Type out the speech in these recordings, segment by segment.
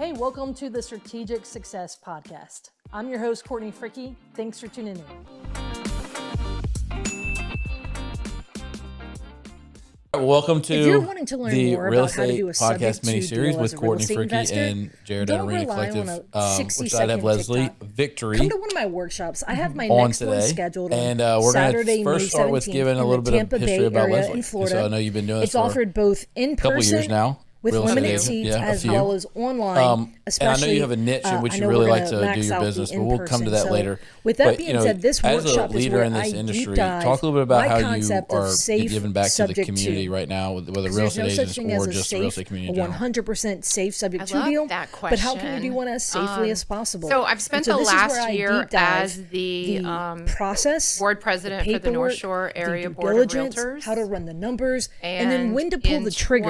Hey, welcome to the Strategic Success Podcast. I'm your host, Courtney Fricke. Thanks for tuning in. Welcome to if you're wanting to learn the more Real about how to Estate do a Podcast mini-series with Courtney Fricke and Jared at Arena Collective, which I have Leslie TikTok. Victory Come to one of my workshops. I have my on next one today. scheduled on And we're Saturday, going to first start with giving a little bit of history about Leslie. in Florida. So I know you've been doing this it's for offered both in a couple person years now. with limited seats as well as online. And I know you have a niche in which you really like to do your business, but we'll come to that later. With that being said, this as workshop a leader in this industry, talk a little bit about how you are giving back to the community right now, whether real estate agents or just the real estate community in general. 100% safe subject to deal. But how can we do one as safely as possible? So I've spent the last year as the process, board president for the North Shore Area Board of Realtors, how to run the numbers, and then when to pull the trigger.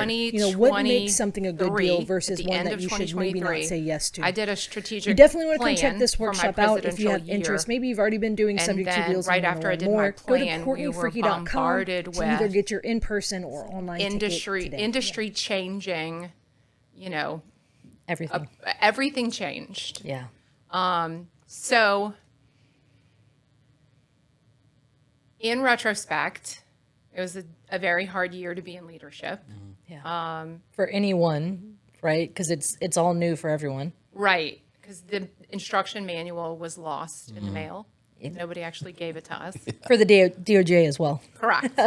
What makes something a good deal versus one that you should maybe not say yes to. I did a strategic You definitely want to come plan check this workshop out if you have interest. Maybe you've already been doing subject to deals. Right after I did my plan, go to we were CourtneyFricke.com bombarded to with either get your in-person or online industry changing, everything. Everything changed. Yeah. So in retrospect, it was a very hard year to be in leadership. Yeah. For anyone, right? Because it's all new for everyone. Right. Because the instruction manual was lost in the mail. Nobody actually gave it to us. For the DOJ as well. Correct.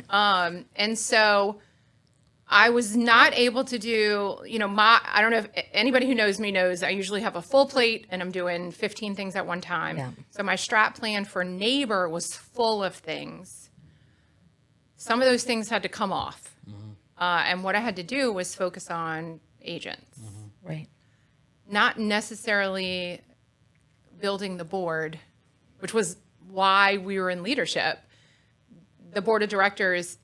And so I was not able to do, I don't know if anybody who knows me knows I usually have a full plate and I'm doing 15 things at one time. Yeah. So my strat plan for NABOR was full of things. Some of those things had to come off. And what I had to do was focus on agents. Right. Not necessarily building the board, which was why we were in leadership. The board of directors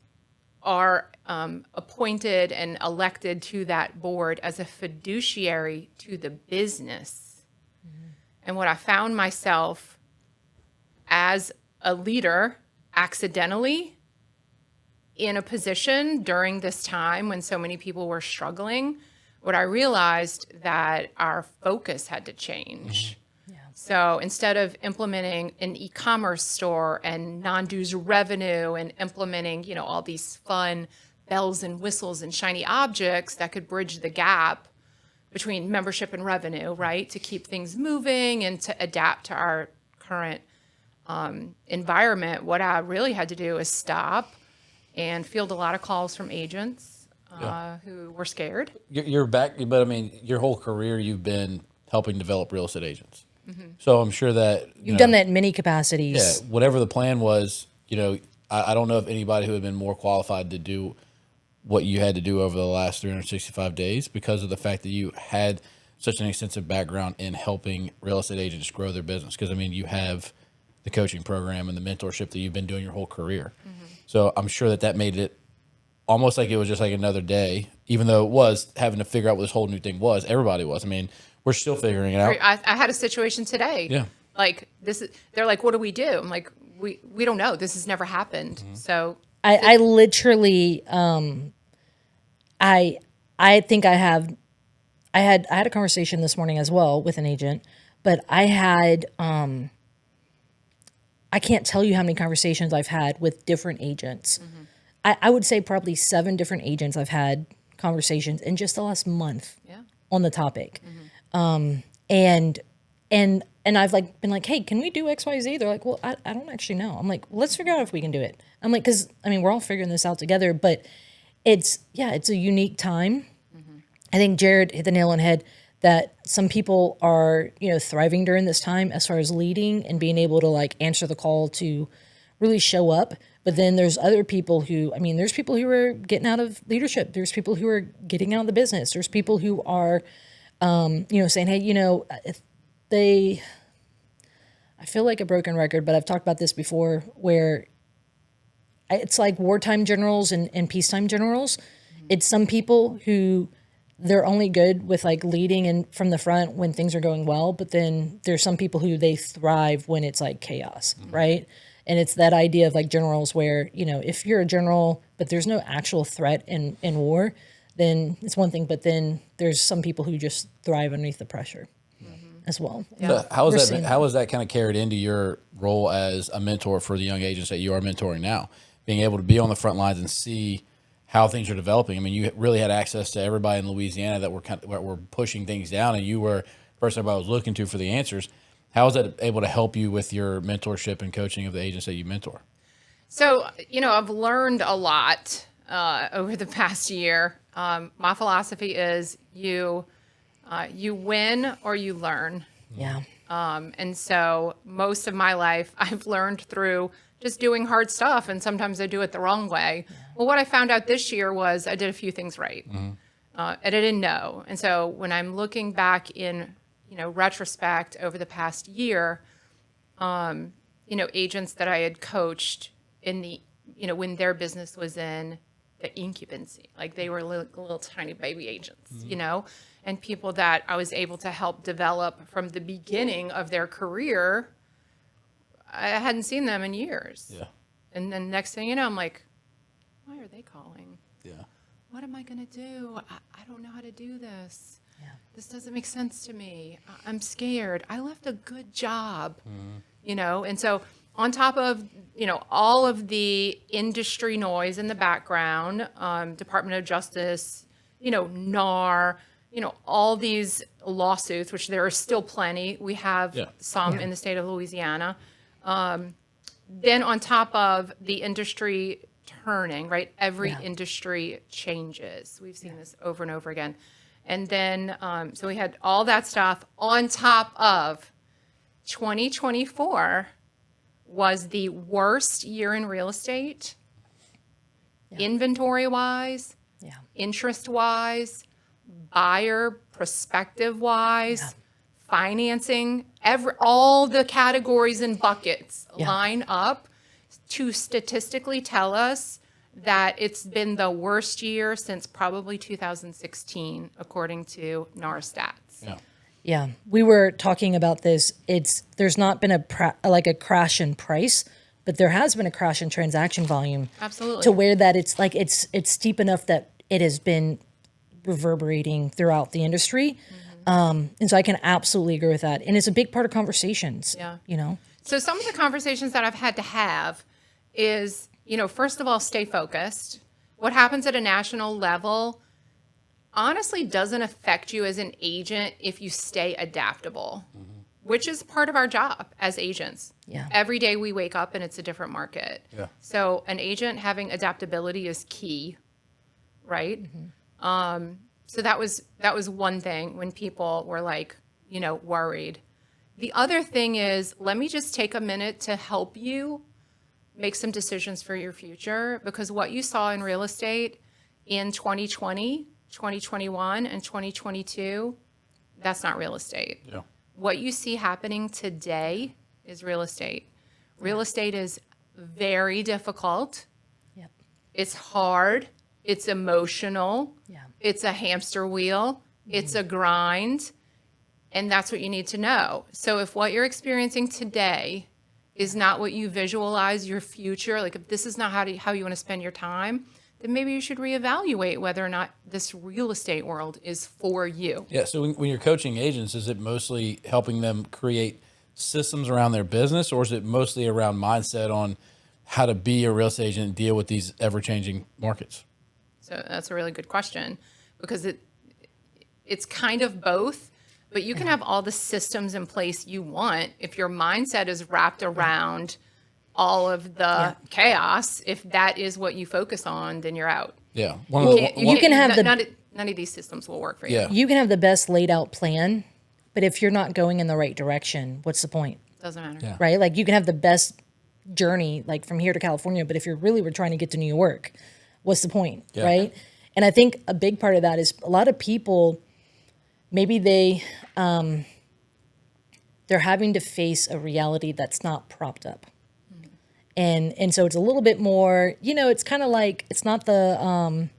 are appointed and elected to that board as a fiduciary to the business. And what I found myself as a leader accidentally in a position during this time when so many people were struggling, what I realized that our focus had to change. Yeah. So instead of implementing an e-commerce store and non-dues revenue and implementing, all these fun bells and whistles and shiny objects that could bridge the gap between membership and revenue, right? To keep things moving and to adapt to our current environment, what I really had to do is stop and field a lot of calls from agents who were scared. You're back, but I mean, your whole career you've been helping develop real estate agents. So I'm sure that you've done that in many capacities. Yeah, whatever the plan was, I don't know if anybody who had been more qualified to do what you had to do over the last 365 days because of the fact that you had such an extensive background in helping real estate agents grow their business. Because, you have the coaching program and the mentorship that you've been doing your whole career. So I'm sure that made it almost like it was just like another day, even though it was having to figure out what this whole new thing was. Everybody was. We're still figuring it out. I had a situation today. Yeah. Like they're like, what do we do? I'm like, we don't know. This has never happened. So I literally, I think I had a conversation this morning as well with an agent, but I had, I can't tell you how many conversations I've had with different agents. I would say probably 7 different agents I've had conversations in just the last month on the topic. And I've been like, hey, can we do XYZ? They're like, well, I don't actually know. I'm like, let's figure out if we can do it. I'm like, because we're all figuring this out together, but it's a unique time. I think Jared hit the nail on the head that some people are, thriving during this time as far as leading and being able to answer the call to really show up. But then there's other people who, there's people who are getting out of leadership. There's people who are getting out of the business. There's people who are, saying, hey, I feel like a broken record, but I've talked about this before where it's like wartime generals and peacetime generals. It's some people who they're only good with leading and from the front when things are going well, but then there's some people who they thrive when it's chaos, right? And it's that idea of generals where, if you're a general, but there's no actual threat in war, then it's one thing. But then there's some people who just thrive underneath the pressure as well. So how We're is seeing that? How is that kind of carried into your role as a mentor for the young agents that you are mentoring now? Being able to be on the front lines and see how things are developing. I mean, you really had access to everybody in Louisiana that were pushing things down, and you were the person everybody was looking to for the answers. How is that able to help you with your mentorship and coaching of the agents that you mentor? So, I've learned a lot over the past year. My philosophy is you win or you learn. Yeah. And so most of my life I've learned through just doing hard stuff, and sometimes I do it the wrong way. Yeah. Well, what I found out this year was I did a few things right, and I didn't know. And so when I'm looking back in, retrospect over the past year, agents that I had coached in the, when their business was in the incubancy, like they were little tiny baby agents, and people that I was able to help develop from the beginning of their career. I hadn't seen them in years. Yeah. And then next thing you know, I'm like, why are they calling? Yeah. What am I going to do? I don't know how to do this. Yeah. This doesn't make sense to me. I'm scared. I left a good job, and so on top of, all of the industry noise in the background, Department of Justice, NAR, all these lawsuits, which there are still plenty. We have some in the state of Louisiana. Then on top of the industry turning, right? Every industry changes. We've seen this over and over again. And then, so we had all that stuff on top of 2024 was the worst year in real estate, inventory-wise, interest-wise, buyer perspective-wise, financing, all the categories and buckets line up to statistically tell us that it's been the worst year since probably 2016, according to NAR stats. Yeah. Yeah, we were talking about this. There's not been a crash in price, but there has been a crash in transaction volume. Absolutely. To where that it's steep enough that it has been reverberating throughout the industry. And so I can absolutely agree with that. And it's a big part of conversations. Yeah. So some of the conversations that I've had to have is, first of all, stay focused. What happens at a national level honestly doesn't affect you as an agent if you stay adaptable, which is part of our job as agents. Yeah. Every day we wake up and it's a different market. Yeah. So an agent having adaptability is key, right? So that was one thing when people were like, worried. The other thing is, let me just take a minute to help you make some decisions for your future, because what you saw in real estate in 2020, 2021, and 2022, that's not real estate. Yeah. What you see happening today is real estate. Real estate is very difficult. Yep. It's hard. It's emotional. Yeah. It's a hamster wheel. It's a grind. And that's what you need to know. So if what you're experiencing today is not what you visualize your future, like if this is not how you want to spend your time, then maybe you should reevaluate whether or not this real estate world is for you. Yeah. So when you're coaching agents, is it mostly helping them create systems around their business, or is it mostly around mindset on how to be a real estate agent and deal with these ever-changing markets? So that's a really good question, because it's kind of both, but you can have all the systems in place you want if your mindset is wrapped around all of the chaos. If that is what you focus on, then you're out. Yeah. None of these systems will work for you. Yeah. You can have the best laid out plan, but if you're not going in the right direction, what's the point? Doesn't matter. Yeah. Right? Like you can have the best journey, like from here to California, but if you're really trying to get to New York, what's the point? Yeah. Right? And I think a big part of that is a lot of people, maybe they're having to face a reality that's not propped up. And so it's a little bit more, it's kind of like, it's not the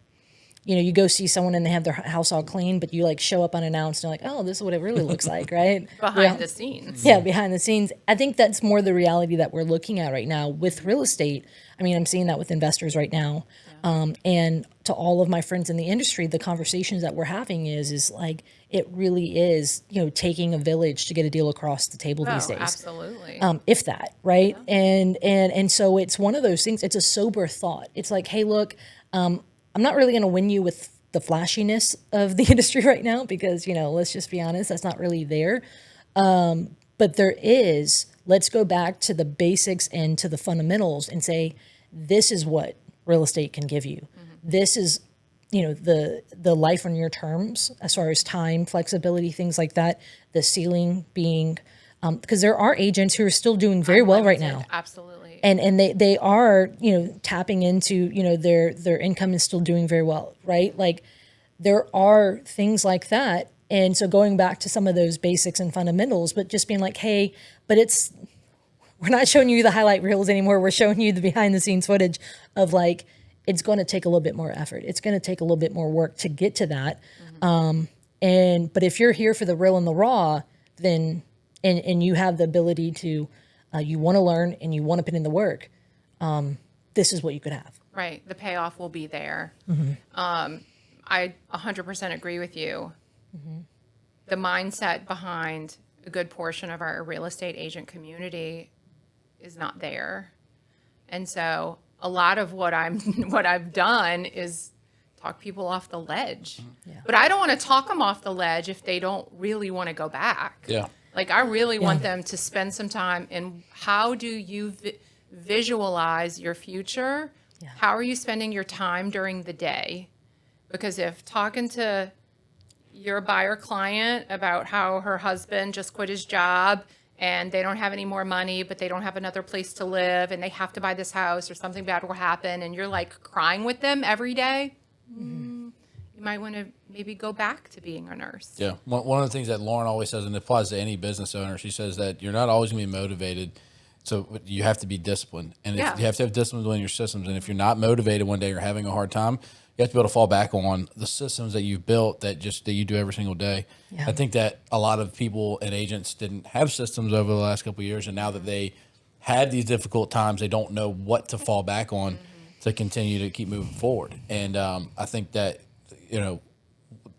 you go see someone and they have their house all clean, but you like show up unannounced and you're like, oh, this is what it really looks like, right? Behind the scenes. Yeah, behind the scenes. I think that's more the reality that we're looking at right now with real estate. I mean, I'm seeing that with investors right now. And to all of my friends in the industry, the conversations that we're having is like, it really is, taking a village to get a deal across the table these days. Absolutely. If that, right? And so it's one of those things, it's a sober thought. It's like, hey, look, I'm not really going to win you with the flashiness of the industry right now because, let's just be honest, that's not really there. But there is, let's go back to the basics and to the fundamentals and say, this is what real estate can give you. This is, the life on your terms as far as time, flexibility, things like that. The ceiling being, because there are agents who are still doing very well right now. Absolutely. And they are, tapping into, their income is still doing very well, right? Like there are things like that. And so going back to some of those basics and fundamentals, but just being like, hey, but we're not showing you the highlight reels anymore. We're showing you the behind the scenes footage of like, it's going to take a little bit more effort. It's going to take a little bit more work to get to that. But if you're here for the real and the raw, then, and you have the ability to, you want to learn and you want to put in the work, this is what you could have. Right. The payoff will be there. I 100% agree with you. The mindset behind a good portion of our real estate agent community is not there. And so a lot of what I've done is talk people off the ledge. But I don't want to talk them off the ledge if they don't really want to go back. Yeah. Like I really want them to spend some time in how do you visualize your future? How are you spending your time during the day? Because if talking to your buyer client about how her husband just quit his job and they don't have any more money, but they don't have another place to live and they have to buy this house or something bad will happen and you're like crying with them every day, you might want to maybe go back to being a nurse. Yeah. One of the things that Lauren always says, and it applies to any business owner, she says that you're not always going to be motivated. So you have to be disciplined. And you have to have discipline within your systems. And if you're not motivated one day or having a hard time, you have to be able to fall back on the systems that you've built that you do every single day. I think that a lot of people and agents didn't have systems over the last couple of years. And now that they had these difficult times, they don't know what to fall back on to continue to keep moving forward. And I think that,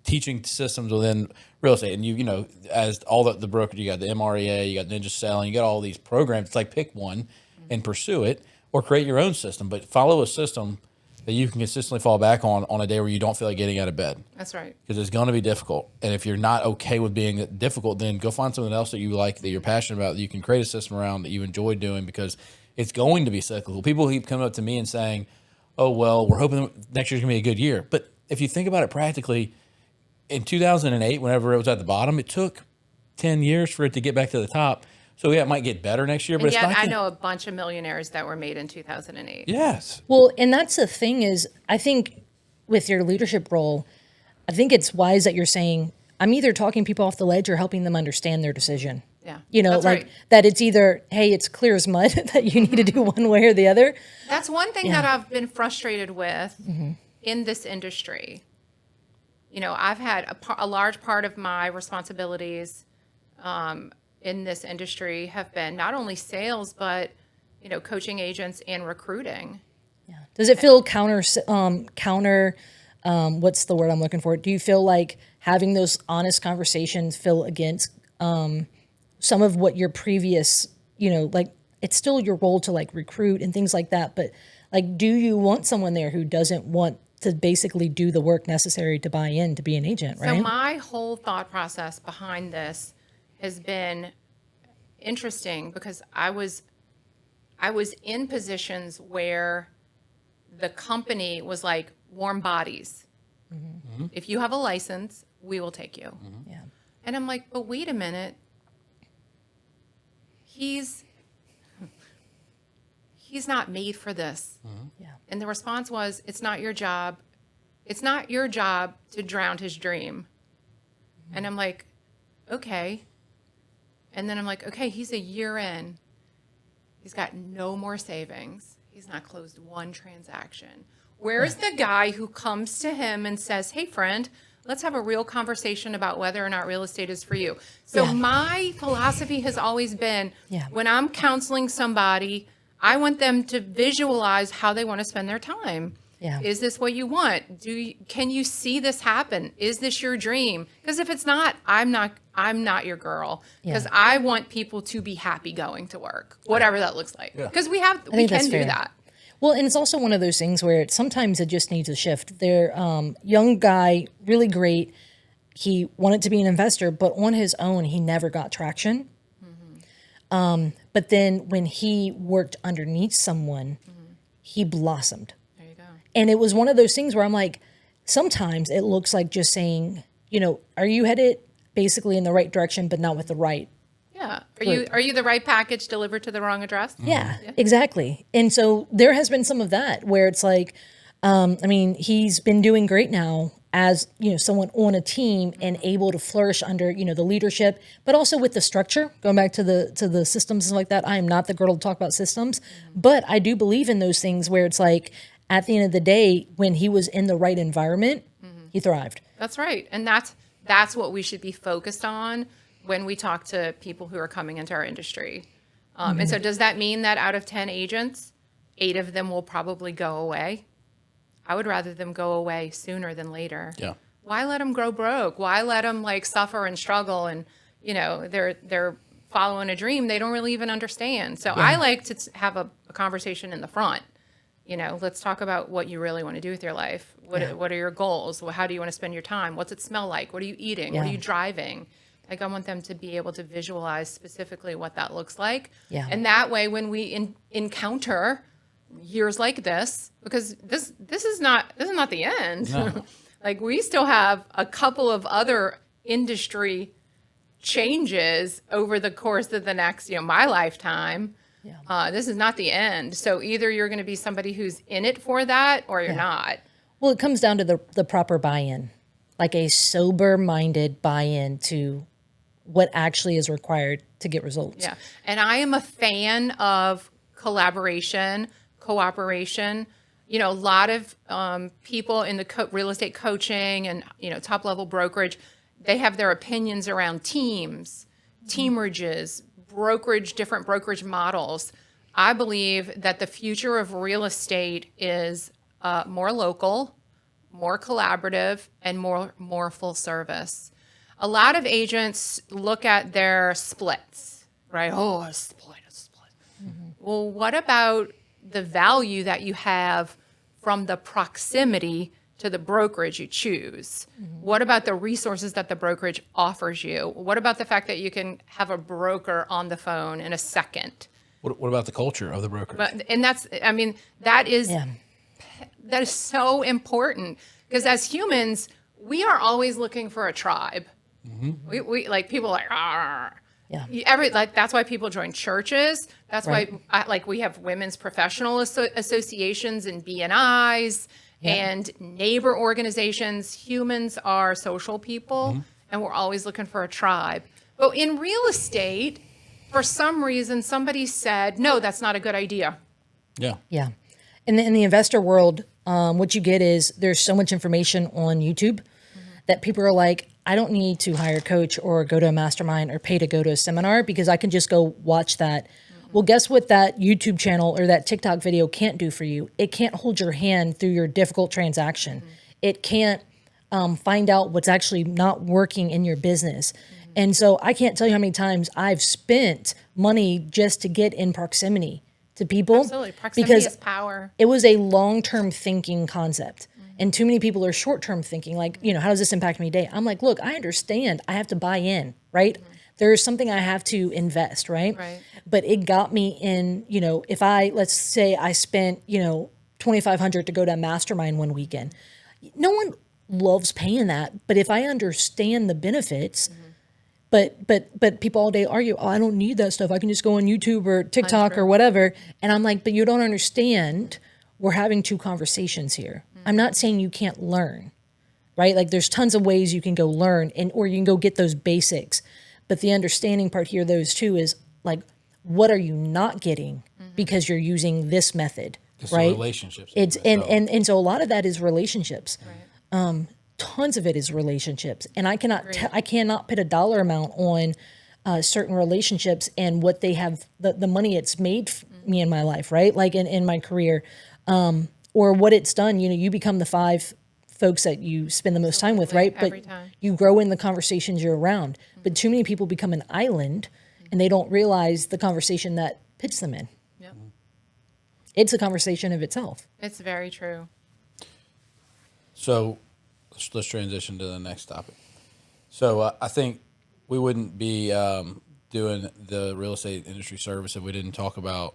teaching systems within real estate and as all the brokers, you got the MREA, you got Ninja Selling, you got all these programs. It's like pick one and pursue it or create your own system, but follow a system that you can consistently fall back on a day where you don't feel like getting out of bed. That's right. Because it's going to be difficult. And if you're not okay with being difficult, then go find something else that you like, that you're passionate about, that you can create a system around that you enjoy doing, because it's going to be cyclical. People keep coming up to me and saying, oh, well, we're hoping next year's going to be a good year. But if you think about it practically, in 2008, whenever it was at the bottom, it took 10 years for it to get back to the top. So yeah, it might get better next year, but And it's yet not. I know a bunch of millionaires that were made in 2008. Yes. Well, and that's the thing is, I think with your leadership role, I think it's wise that you're saying, I'm either talking people off the ledge or helping them understand their decision. Yeah. Like That's right. that it's either, hey, it's clear as mud that you need to do one way or the other. That's one thing that I've been frustrated with in this industry. I've had a large part of my responsibilities in this industry have been not only sales, but, coaching agents and recruiting. Yeah. Does it feel counter, what's the word I'm looking for? Do you feel like having those honest conversations feel against some of what your previous, like it's still your role to like recruit and things like that, but like, do you want someone there who doesn't want to basically do the work necessary to buy in to be an agent, right? So my whole thought process behind this has been interesting because I was in positions where the company was like warm bodies. If you have a license, we will take you. Yeah. And I'm like, but wait a minute. He's not made for this. Yeah. And the response was, it's not your job. It's not your job to drown his dream. And I'm like, okay. And then I'm like, okay, he's a year in. He's got no more savings. He's not closed one transaction. Where's the guy who comes to him and says, hey, friend, let's have a real conversation about whether or not real estate is for you. So Yeah. my philosophy has always been, Yeah. when I'm counseling somebody, I want them to visualize how they want to spend their time. Yeah. Is this what you want? Can you see this happen? Is this your dream? Because if it's not, I'm not your girl. Because Yeah. I want people to be happy going to work, whatever that looks like. Because we think that's can do fair. that. Well, and it's also one of those things where sometimes it just needs a shift. They're young guy, really great. He wanted to be an investor, but on his own, he never got traction. But then when he worked underneath someone, he blossomed. There you go. And it was one of those things where I'm like, sometimes it looks like just saying, are you headed basically in the right direction, but not with the right. Yeah. Are you the right package delivered to the wrong address? Yeah, exactly. And so there has been some of that where it's like, he's been doing great now as, someone on a team and able to flourish under, the leadership, but also with the structure, going back to the systems and like that. I am not the girl to talk about systems, but I do believe in those things where it's like, at the end of the day, when he was in the right environment, he thrived. That's right. And that's what we should be focused on when we talk to people who are coming into our industry. And so does that mean that out of 10 agents, 8 of them will probably go away? I would rather them go away sooner than later. Yeah. Why let them grow broke? Why let them suffer and struggle and, they're following a dream they don't really even understand. So I like to have a conversation in the front. Let's talk about what you really want to do with your life. What are your goals? How do you want to spend your time? What's it smell like? What are you eating? What are Yeah. you driving? I want them to be able to visualize specifically what that looks like. Yeah. And that way, when we encounter years like this, because this is not the end. No. We still have a couple of other industry changes over the course of the next, my lifetime. Yeah. This is not the end. So either you're going to be somebody who's in it for that or you're not. Well, it comes down to the proper buy-in, like a sober-minded buy-in to what actually is required to get results. Yeah. And I am a fan of collaboration, cooperation. A lot of people in the real estate coaching and, top level brokerage, they have their opinions around teams, teamerages, different brokerage models. I believe that the future of real estate is more local, more collaborative, and more full service. A lot of agents look at their splits, right? Oh, a split. Well, what about the value that you have from the proximity to the brokerage you choose? What about the resources that the brokerage offers you? What about the fact that you can have a broker on the phone in a second? What about the culture of the brokerage? That is Yeah. that is so important because as humans, we are always looking for a tribe. We people are like, "Arr." Yeah. That's why people join churches. That's Right. why we have women's professional associations and BNIs and neighbor organizations. Humans are social people, and we're always looking for a tribe. But in real estate, for some reason, somebody said, no, that's not a good idea. Yeah. Yeah. In the investor world, what you get is there's so much information on YouTube that people are like, I don't need to hire a coach or go to a mastermind or pay to go to a seminar because I can just go watch that. Well, guess what that YouTube channel or that TikTok video can't do for you? It can't hold your hand through your difficult transaction. It can't find out what's actually not working in your business. And so I can't tell you how many times I've spent money just to get in proximity to people. Absolutely. Proximity because is power. it was a long-term thinking concept. And too many people are short-term thinking, like, how does this impact me today? I'm like, look, I understand. I have to buy in, right? There's something I have to invest, right? Right. But it got me in, if let's say I spent, $2,500 to go to a mastermind one weekend. No one loves paying that. But if I understand the benefits, but people all day argue, oh, I don't need that stuff. I can just go on YouTube or TikTok or whatever. And I'm like, but you don't understand. We're having two conversations here. I'm not saying you can't learn, right? Like there's tons of ways you can go learn or you can go get those basics. But the understanding part here, those two, is like, what are you not getting because you're using this method It's right? relationships. It's and so a lot of that is relationships. Right. Tons of it is relationships, and I cannot put a dollar amount on certain relationships and what they have, the money it's made me in my life, right? Like in my career, or what it's done. You know, you become the 5 folks that you spend the most time with, right? Every But time. you grow in the conversations you're around. But too many people become an island, and they don't realize the conversation that puts them in. Yep. It's a conversation of itself. It's very true. So let's transition to the next topic. So I think we wouldn't be doing the real estate industry service if we didn't talk about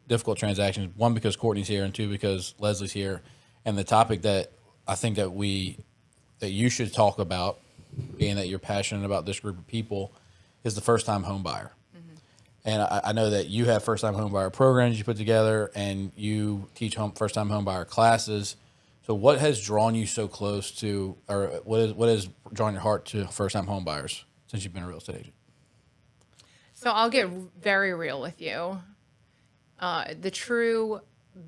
difficult transactions. One, because Courtney's here, and 2, because Leslie's here. And the topic that I think that you should talk about, being that you're passionate about this group of people, is the first-time home buyer. And I know that you have first-time home buyer programs you put together, and you teach first-time home buyer classes. So what has drawn you so close to, or what has drawn your heart to first-time home buyers since you've been a real estate agent? So I'll get very real with you. The true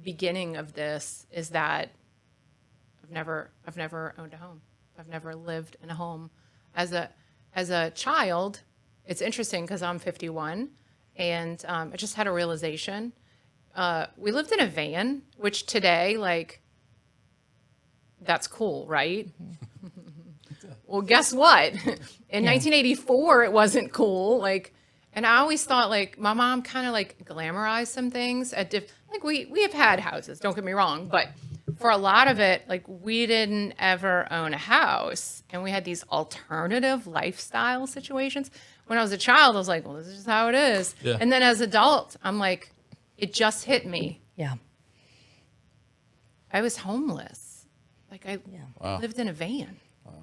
beginning of this is that I've never owned a home. I've never lived in a home. As a child, it's interesting because I'm 51, and I just had a realization. We lived in a van, which today, like, that's cool, right? Well, guess what? In 1984, it wasn't cool. Like, and I always thought, like, my mom kind of like glamorized some things like we have had houses, don't get me wrong, but for a lot of it, like, we didn't ever own a house, and we had these alternative lifestyle situations. When I was a child, I was like, well, this is just how it is. Yeah. And then as an adult, I'm like, it just hit me. Yeah. I was homeless. Like, I Wow. lived in a van,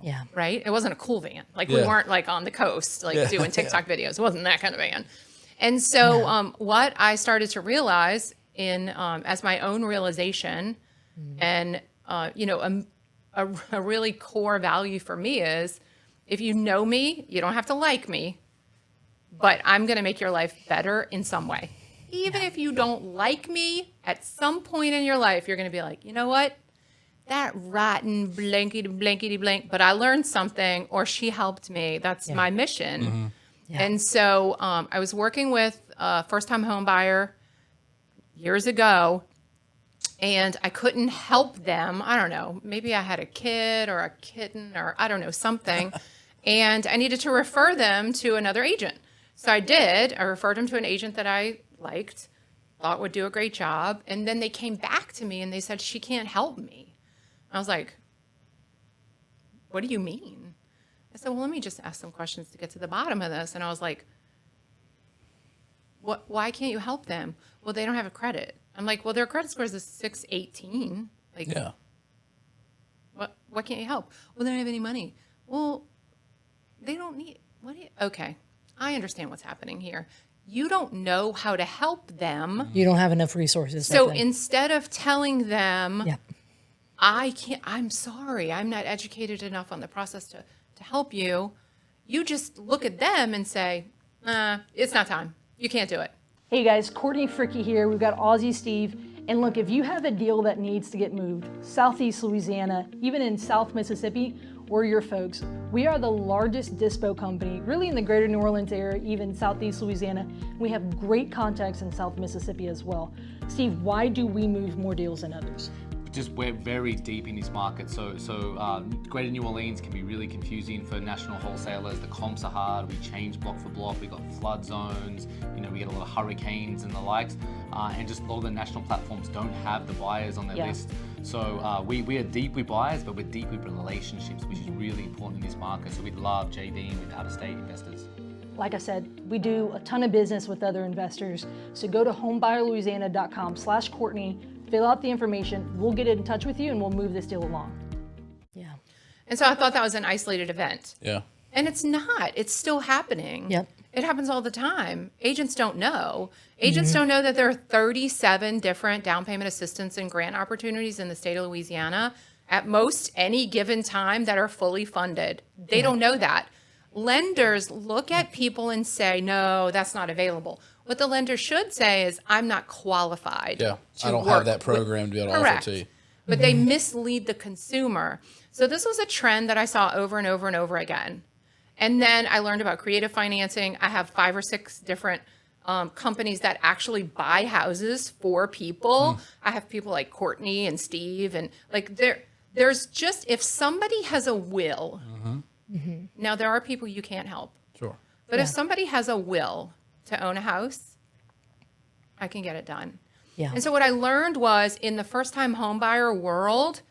Yeah. right? It wasn't a cool van. Like, we Yeah. weren't like on the coast, like doing TikTok videos. It wasn't that kind of van. And so what I started to realize as my own realization, and, a really core value for me is, if you know me, you don't have to like me, but I'm going to make your life better in some way. Even if you don't like me, at some point in your life, you're going to be like, you know what? That rotten blankety blank, but I learned something, or she helped me. That's my mission. Mm-hmm. Yeah. And so I was working with a first-time home buyer years ago, and I couldn't help them. I don't know, maybe I had a kid or a kitten, or I don't know, something. And I needed to refer them to another agent. So I did. I referred them to an agent that I liked, thought would do a great job. And then they came back to me and they said, she can't help me. I was like, what do you mean? I said, well, let me just ask some questions to get to the bottom of this. And I was like, why can't you help them? Well, they don't have a credit. I'm like, well, their credit score is a 618. Like, Yeah. what can't you help? Well, they don't have any money. Well, they don't need, okay, I understand what's happening here. You don't know how to help them. You don't have enough resources. So I think. instead of telling them, Yeah. I'm sorry, I'm not educated enough on the process to help you, you just look at them and say, it's not time. You can't do it. Hey guys, Courtney, Fricke here. We've got Aussie Steve. And look, if you have a deal that needs to get moved, Southeast Louisiana, even in South Mississippi, we're your folks. We are the largest dispo company, really in the greater New Orleans area, even Southeast Louisiana. We have great contacts in South Mississippi as well. Steve, why do we move more deals than others? Just we're very deep in this market, so Greater New Orleans can be really confusing for national wholesalers. The comps are hard. We change block for block. We got flood zones. We get a lot of hurricanes and the likes, and just a lot of the national platforms don't have the buyers on their list. So we are deep with buyers, but we're deep with relationships, which is really important in this market. So we love JVing with out-of-state investors. Like I said, we do a ton of business with other investors. So go to homebuyerlouisiana.com/Courtney, fill out the information, we'll get in touch with you and we'll move this deal along. Yeah. And so I thought that was an isolated event. Yeah. And it's not. It's still happening. Yep. It happens all the time. Agents don't know. Agents don't know that there are 37 different down payment assistance and grant opportunities in the state of Louisiana at most any given time that are fully funded. They don't know that. lenders look at people and say, no, that's not available. What the lender should say is, I'm not qualified. Yeah. to I don't work have that with-" program to be able to Correct. offer to you. But they mislead the consumer. So this was a trend that I saw over and over and over again. And then I learned about creative financing. I have 5 or 6 different companies that actually buy houses for people. I have people like Courtney and Steve, and like there's just, if somebody has a will, now there are people you can't help, Sure. but if somebody has a will to own a house, I can get it done. Yeah. And so what I learned was, in the first-time home buyer world,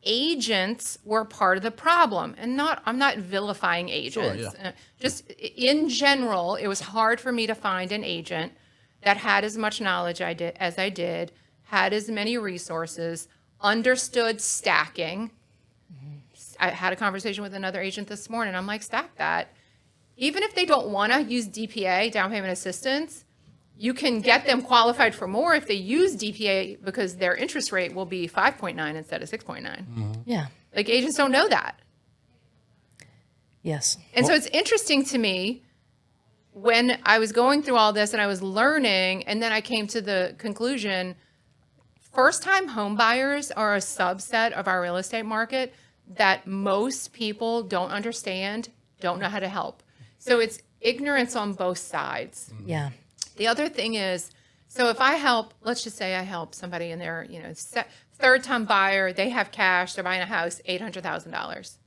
agents were part of the problem. And I'm not vilifying agents. yeah. Just in general, it was hard for me to find an agent that had as much knowledge as I did, had as many resources, understood stacking. I had a conversation with another agent this morning. I'm like, stack that. Even if they don't want to use DPA, down payment assistance, you can get them qualified for more if they use DPA, because their interest rate will be 5.9 instead of 6.9. Yeah. Like, agents don't know that. Yes. And so it's interesting to me when I was going through all this and I was learning, and then I came to the conclusion, first-time home buyers are a subset of our real estate market that most people don't understand, don't know how to help. So it's ignorance on both sides. Yeah. The other thing is, so if I help, let's just say I help somebody in their, third-time buyer, they have cash, they're buying a house, $800,000.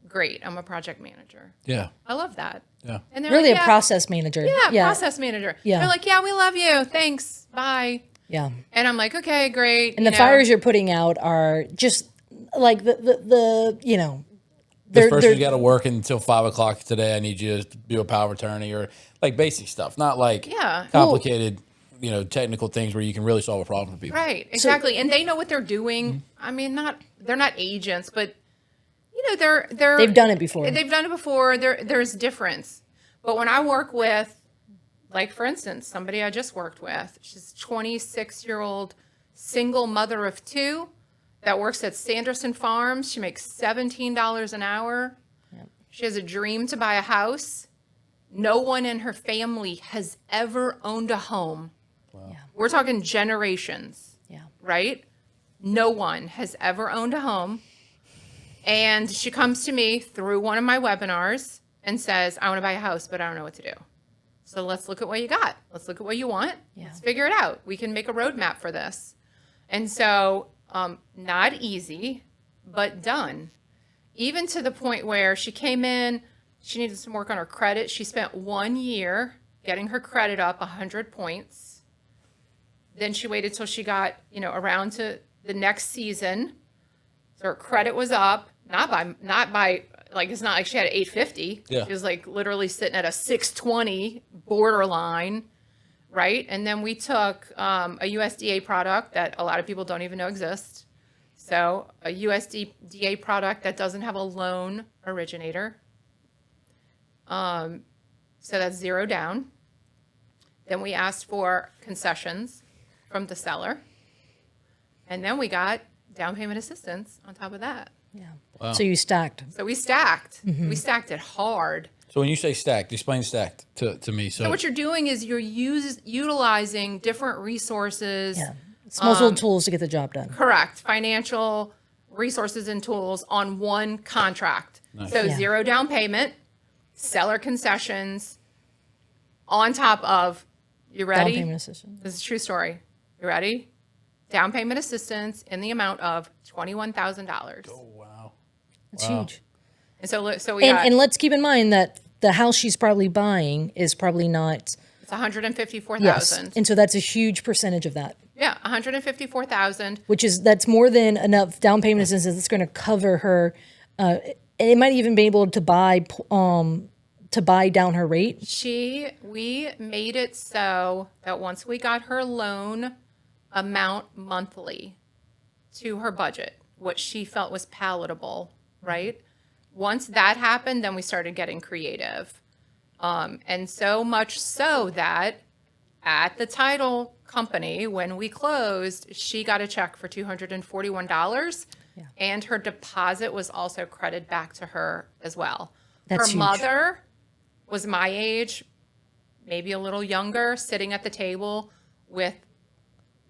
Great, I'm a project manager. Yeah. I love that. Yeah. And they're Really like, a yeah, process manager. yeah, process manager. Yeah. They're like, yeah, we love you, thanks, bye. Yeah. And I'm like, okay, great. And the fires you're putting out are just like the This person's got to work until 5 o'clock today. I need you to do a power of attorney, or like basic stuff, not like Yeah. complicated, technical things where you can really solve a problem for people. Right, exactly. And they know what they're doing. I mean, they're not agents, but they've done it before. They've done it before. There's difference. But when I work with, like, for instance, somebody I just worked with, she's a 26-year-old single mother of 2 that works at Sanderson Farms. She makes $17 an hour. Yep. She has a dream to buy a house. No one in her family has ever owned a home. Yeah. We're talking generations, Yeah. right? No one has ever owned a home. And she comes to me through one of my webinars and says, I want to buy a house, but I don't know what to do. So let's look at what you got. Let's look at what you want. Yeah. Let's figure it out. We can make a roadmap for this. And so, not easy, but done. Even to the point where she came in, she needed some work on her credit. She spent 1 year getting her credit up 100 points. Then she waited till she got, around to the next season. So her credit was up, not by like, it's not like she had an 850. Yeah. She was like literally sitting at a 620 borderline, right? And then we took a USDA product that a lot of people don't even know exists. So a USDA product that doesn't have a loan originator. So that's 0 down. Then we asked for concessions from the seller. And then we got down payment assistance on top of that. Yeah. Wow. So you stacked. So we stacked. We stacked it hard. So when you say stacked, explain stacked to me. So So what you're doing is you're utilizing different resources. Yeah. It's multiple tools to get the job done. Correct. Financial resources and tools on one contract. So Yeah. 0 down payment, seller concessions, on top of, you ready? Down payment assistance. This is a true story. You ready? Down payment assistance in the amount of $21,000. oh, wow. It's huge. And so we got, And let's keep in mind that the house she's probably buying is probably not. it's 154,000. Yes. And so that's a huge percentage of that, Yeah, 154,000. that's more than enough down payment assistance that's going to cover her. And it might even be able to buy down her rate. We made it so that once we got her loan amount monthly to her budget, what she felt was palatable, right? Once that happened, then we started getting creative. And so much so that at the title company, when we closed, she got a check for $241. And her deposit was also credited back to her as well. That's her huge. mother was my age, maybe a little younger, sitting at the table with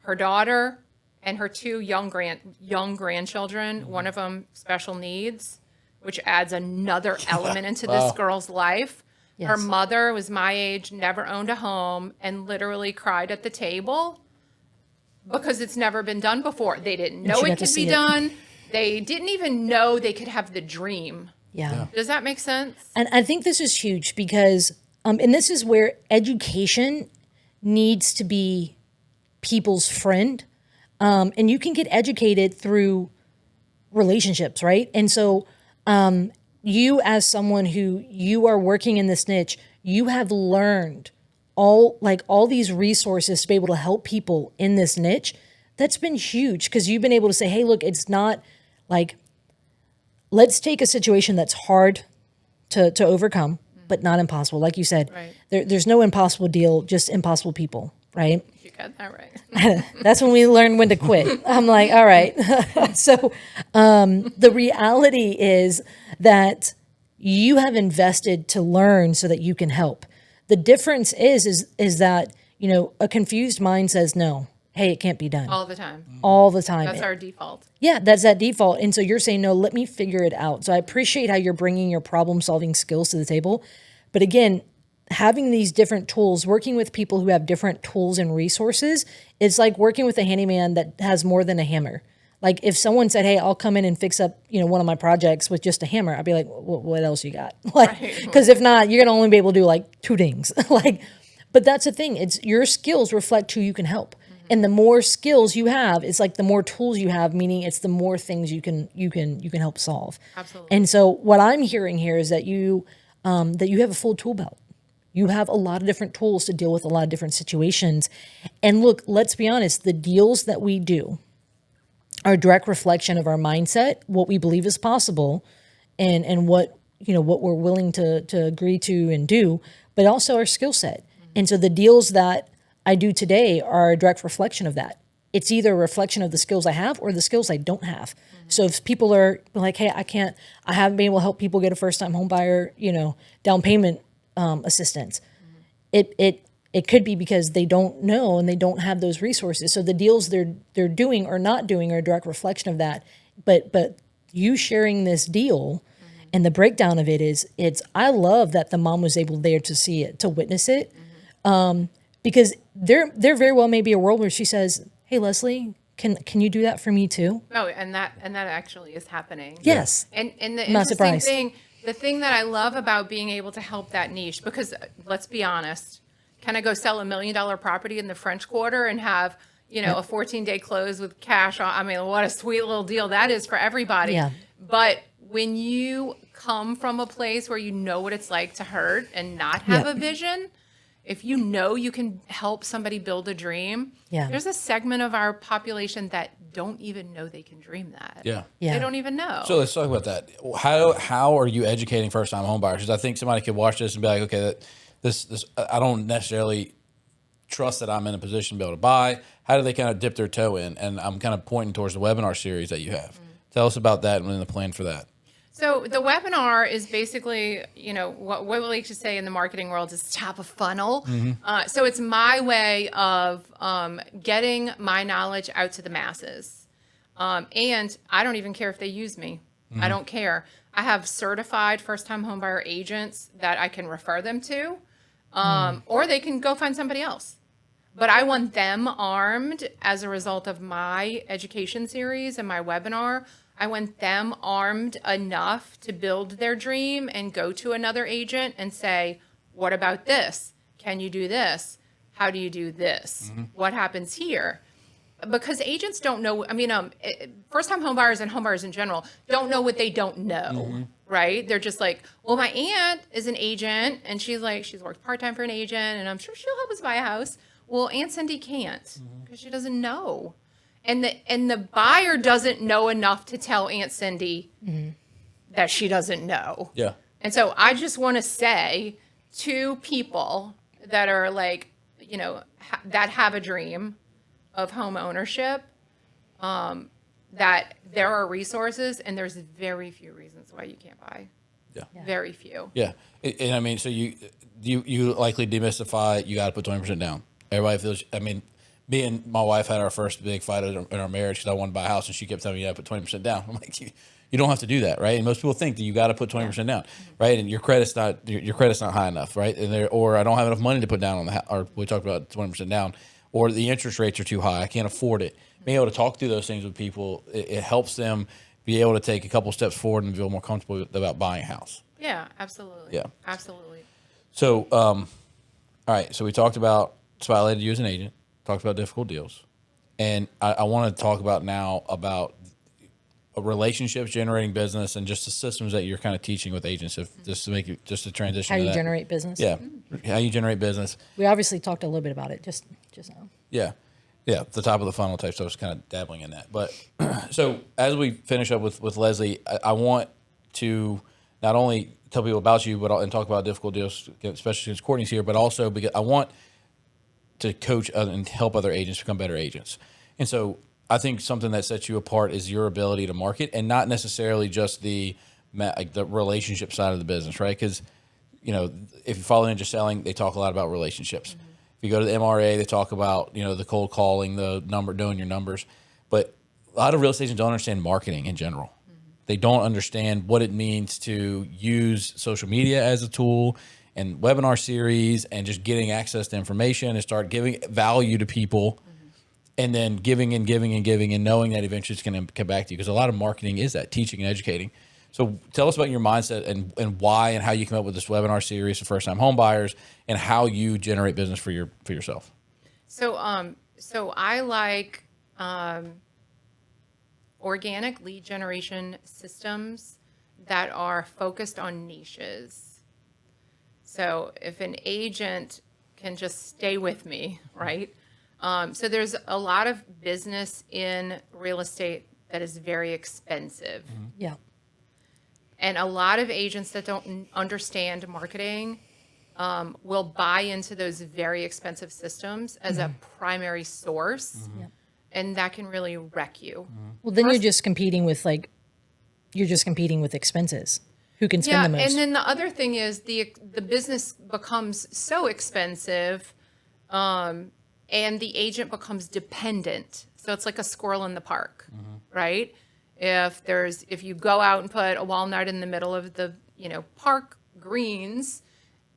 her daughter and her two young grandchildren, one of them special needs, which adds another element into this girl's life. Yes. Her mother was my age, never owned a home, and literally cried at the table because it's never been done before. They didn't know she it got to could see be it. done. They didn't even know they could have the dream. Yeah. Does that make sense? And I think this is huge because, and this is where education needs to be people's friend. And you can get educated through relationships, right? And so, you as someone who you are working in this niche, you have learned all these resources to be able to help people in this niche. That's been huge because you've been able to say, hey, look, it's not like, let's take a situation that's hard to overcome, but not impossible. Like you said, Right. there's no impossible deal, just impossible people, right? You got that right. That's when we learn when to quit. I'm like, all right. So the reality is that you have invested to learn so that you can help. The difference is that, a confused mind says no. Hey, it can't be done. All the time. All the time. That's our default. Yeah, that's that default. And so you're saying, no, let me figure it out. So I appreciate how you're bringing your problem solving skills to the table. But again, having these different tools, working with people who have different tools and resources, it's like working with a handyman that has more than a hammer. Like if someone said, hey, I'll come in and fix up, one of my projects with just a hammer, I'd be like, what else you got? Like, because if not, you're going to only be able to do like two things. But that's the thing. It's your skills reflect who you can help. And the more skills you have, it's like the more tools you have, meaning it's the more things you can help solve. Absolutely. And so what I'm hearing here is that you have a full tool belt. You have a lot of different tools to deal with a lot of different situations. And look, let's be honest, the deals that we do are a direct reflection of our mindset, what we believe is possible, and what we're willing to agree to and do, but also our skill set. And so the deals that I do today are a direct reflection of that. It's either a reflection of the skills I have or the skills I don't have. So if people are like, hey, I haven't been able to help people get a first-time home buyer, down payment assistance. It could be because they don't know and they don't have those resources. So the deals they're doing or not doing are a direct reflection of that. But you sharing this deal and the breakdown of it I love that the mom was able there to see it, to witness it. Because there very well may be a world where she says, hey, Leslie, can you do that for me too? Oh, and that actually is happening. Yes. And the I'm not interesting surprised. thing, the thing that I love about being able to help that niche, because let's be honest, can I go sell $1 million property in the French Quarter and have, a 14-day close with cash on? I mean, what a sweet little deal that is for everybody. Yeah. But when you come from a place where you know what it's like to hurt and not have Yep. a vision, if you know you can help somebody build a dream, Yeah. there's a segment of our population that don't even know they can dream that. Yeah. Yeah. They don't even know. So let's talk about that. How are you educating first time home buyers? Because I think somebody could watch this and be like, okay, this I don't necessarily trust that I'm in a position to be able to buy. How do they kind of dip their toe in? And I'm kind of pointing towards the webinar series that you have. Tell us about that and the plan for that. So the webinar is basically, what we like to say in the marketing world is top of funnel. So it's my way of getting my knowledge out to the masses. And I don't even care if they use me. I don't care. I have certified first-time homebuyer agents that I can refer them to, or they can go find somebody else. But I want them armed as a result of my education series and my webinar. I want them armed enough to build their dream and go to another agent and say, what about this? Can you do this? How do you do this? What happens here? Because agents don't know, first-time homebuyers and homebuyers in general don't know what they don't know, right? They're just like, well, my aunt is an agent, and she's worked part-time for an agent, and I'm sure she'll help us buy a house. Well, Aunt Cindy can't because she doesn't know. And the buyer doesn't know enough to tell Aunt Cindy that she doesn't know. Yeah. And so I just want to say to people that are like, that have a dream of home ownership, that there are resources and there's very few reasons why you can't buy. Yeah. Very few. Yeah. And I mean, so you likely demystify, you got to put 20% down. Everybody feels, I mean, me and my wife had our first big fight in our marriage because I wanted to buy a house and she kept telling me, yeah, put 20% down. I'm like, you don't have to do that, right? And most people think that you got to put 20% down, right? And your credit's not high enough, right? And or I don't have enough money to put down on the house, or we talked about 20% down, or the interest rates are too high. I can't afford it. Being able to talk through those things with people, it helps them be able to take a couple steps forward and feel more comfortable about buying a house. Yeah, absolutely. Yeah. Absolutely. So, all right. So we talked about spotlighted you as an agent, talked about difficult deals. And I want to talk about now about relationships, generating business, and just the systems that you're kind of teaching with agents, just to transition How to you that. generate business. Yeah. How you generate business. We obviously talked a little bit about it just now. Yeah. Yeah. The top of the funnel type stuff. I was kind of dabbling in that. But so as we finish up with Leslie, I want to not only tell people about you, and talk about difficult deals, especially since Courtney's here, but also because I want to coach and help other agents become better agents. And so I think something that sets you apart is your ability to market, and not necessarily just the relationship side of the business, right? Because, if you follow Ninja Selling, they talk a lot about relationships. Mm-hmm. If you go to the MRA, they talk about, the cold calling, knowing your numbers. But a lot of real estate agents don't understand marketing in general. Mm-hmm. They don't understand what it means to use social media as a tool, and webinar series, and just getting access to information and start giving value to people, and then giving and giving and giving, and knowing that eventually it's going to come back to you. Because a lot of marketing is that, teaching and educating. So tell us about your mindset and why and how you came up with this webinar series for first-time home buyers, and how you generate business for yourself. So I like organic lead generation systems that are focused on niches. So if an agent can just stay with me, right? So there's a lot of business in real estate that is very expensive. Mm-hmm. Yeah. And a lot of agents that don't understand marketing will buy into those very expensive systems as a primary source. Mm-hmm. Yeah. And that can really wreck you. Well, then you're just competing with expenses. Who can spend the most? And then the other thing is the business becomes so expensive, and the agent becomes dependent. So it's like a squirrel in the park, right? If you go out and put a walnut in the middle of the park greens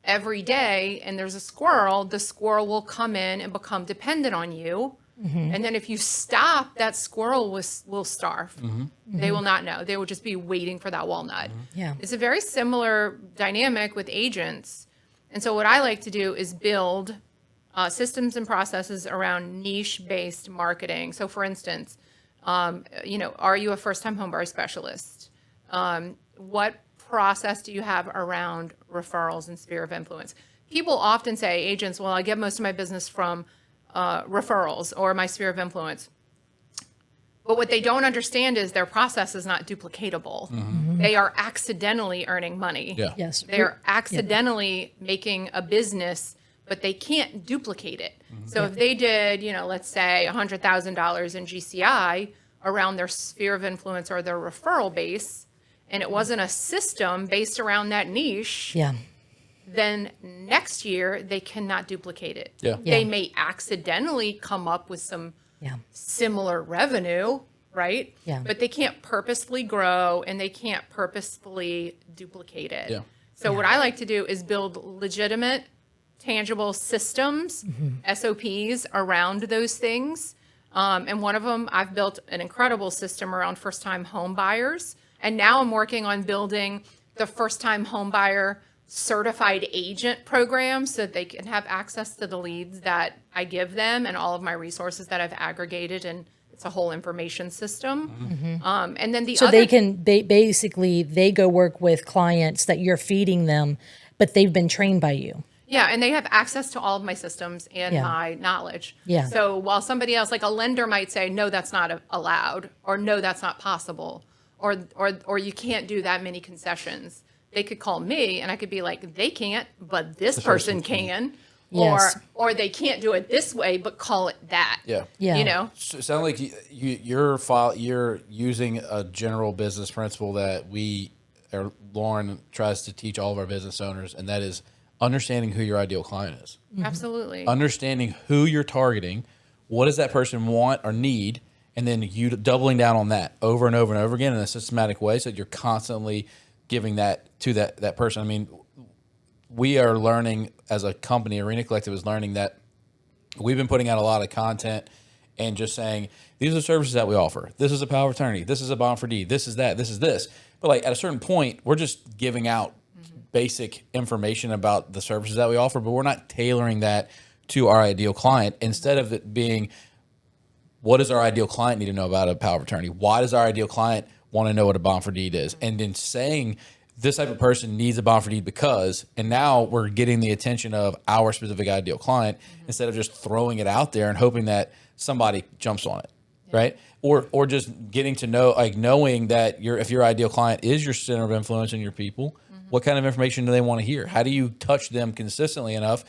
every day, and there's a squirrel, the squirrel will come in and become dependent on you. Mm-hmm. And then if you stop, that squirrel will starve. Mm-hmm. They will not know. They will just be waiting for that walnut. Mm-hmm. Yeah. It's a very similar dynamic with agents. And so what I like to do is build systems and processes around niche-based marketing. So for instance, are you a first-time homebuyer specialist? What process do you have around referrals and sphere of influence? People often say, agents, well, I get most of my business from referrals or my sphere of influence. But what they don't understand is their process is not duplicatable. Mm-hmm. They are accidentally earning money. Yeah. Yes. They're accidentally making a business, but they can't duplicate it. Mm-hmm. So if they did, let's say $100,000 in GCI around their sphere of influence or their referral base, and it wasn't a system based around that niche, Yeah. then next year they cannot duplicate it. Yeah. They Yeah. may accidentally come up with some Yeah. similar revenue, right? Yeah. But they can't purposefully grow, and they can't purposefully duplicate it. Yeah. So what I like to do is build legitimate, tangible systems, SOPs around those things. And one of them, I've built an incredible system around first-time home buyers. And now I'm working on building the first-time home buyer certified agent program so that they can have access to the leads that I give them and all of my resources that I've aggregated, and it's a whole information system. And then So they go work with clients that you're feeding them, but they've been trained by you. Yeah, and they have access to all of my systems and Yeah. my knowledge. Yeah. So while somebody else, like a lender, might say, no, that's not allowed, or no, that's not possible, or you can't do that many concessions, they could call me and I could be like, they can't, but this person can. Yes. Or they can't do it this way, but call it that. Yeah. Yeah. So it sounds like you're using a general business principle that we or Lauren tries to teach all of our business owners, and that is understanding who your ideal client is. Absolutely. Understanding who you're targeting, what does that person want or need, and then you doubling down on that over and over and over again in a systematic way so that you're constantly giving that to that person. I mean, we are learning as a company, Arena Collective is learning that we've been putting out a lot of content and just saying, these are the services that we offer. This is a power of attorney. This is a bond for deed. This is that. This is this. But like at a certain point, we're just giving out basic information about the services that we offer, but we're not tailoring that to our ideal client. Instead of it being, what does our ideal client need to know about a power of attorney? Why does our ideal client want to know what a bond for deed is? And then saying this type of person needs a bond for deed because, and now we're getting the attention of our specific ideal client instead of just throwing it out there and hoping that somebody jumps on it, right? Or just getting to know, like knowing that if your ideal client is your center of influence in your people, what kind of information do they want to hear? How do you touch them consistently enough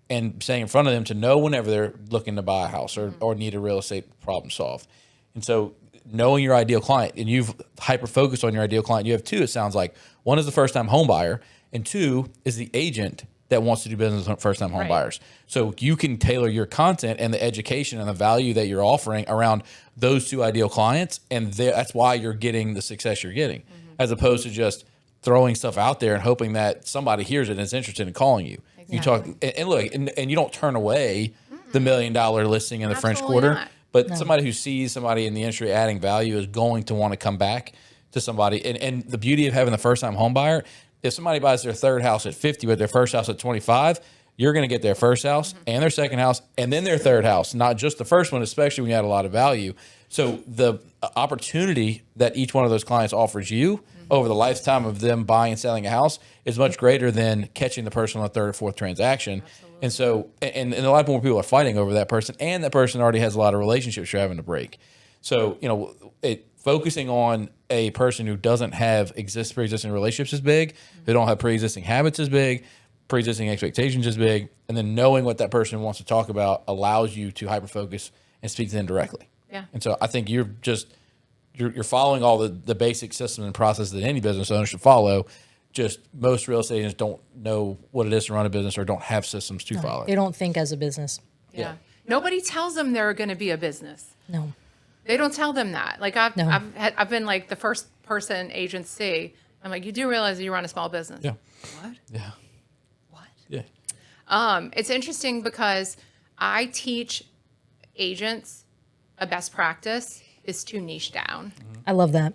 and staying in front of them to know whenever they're looking to buy a house or need a real estate problem solved? And so knowing your ideal client, and you've hyper-focused on your ideal client, you have two, it sounds like. One is the first-time home buyer, and two is the agent that wants to do business with first-time home buyers. So you can tailor your content and the education and the value that you're offering around those two ideal clients, and that's why you're getting the success you're getting, as opposed to just throwing stuff out there and hoping that somebody hears it and is interested in calling you. Exactly. You talk and look, and you don't turn away the $1 million listing in the French Quarter, but somebody who sees somebody in the industry adding value is going to want to come back to somebody. And the beauty of having the first-time home buyer, if somebody buys their third house at 50 but their first house at 25, you're going to get their first house and their second house and then their third house, not just the first one, especially when you add a lot of value. So the opportunity that each one of those clients offers you over the lifetime of them buying and selling a house is much greater than catching the person on the third or fourth transaction. Absolutely. And so, and a lot more people are fighting over that person, and that person already has a lot of relationships you're having to break. So, focusing on a person who doesn't have pre-existing relationships is big, who don't have pre-existing habits is big, pre-existing expectations is big, and then knowing what that person wants to talk about allows you to hyper-focus and speak to them directly. Yeah. And so I think you're following all the basic systems and processes that any business owner should follow. Just most real estate agents don't know what it is to run a business or don't have systems to follow. They don't think as a business. Yeah. Nobody tells them they're going to be a business. No. They don't tell them that. Like I've been like the first person agents see. I'm like, you do realize that you run a small business. Yeah. What? Yeah. What? Yeah. It's interesting because I teach agents a best practice is to niche down. I love that.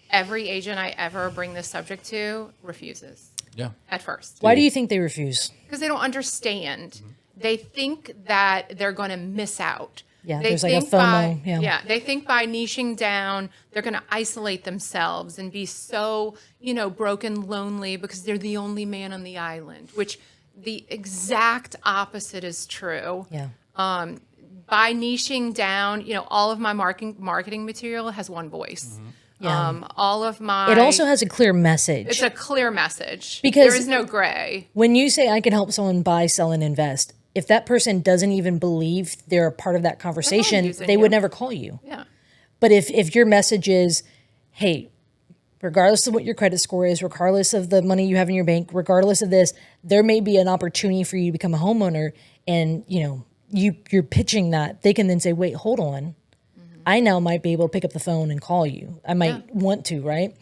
Every agent I ever bring this subject to refuses. Yeah. At first. Why do you think they refuse? Because they don't understand. They think that they're going to miss out. Yeah, They there's like a think FOMO. They think by niching down, they're going to isolate themselves and be so, broken, lonely because they're the only man on the island, which the exact opposite is true. Yeah. By niching down, all of my marketing material has one voice. Yeah. All of my... It also has a clear message. It's a clear message. Because there is no gray. When you say I can help someone buy, sell, and invest, if that person doesn't even believe they're a part of that conversation, they would never call you. Yeah. But if your message is, hey, regardless of what your credit score is, regardless of the money you have in your bank, regardless of this, there may be an opportunity for you to become a homeowner, and you're pitching that, they can then say, wait, hold on. I now might be able to pick up the phone and call you. I might want to, right?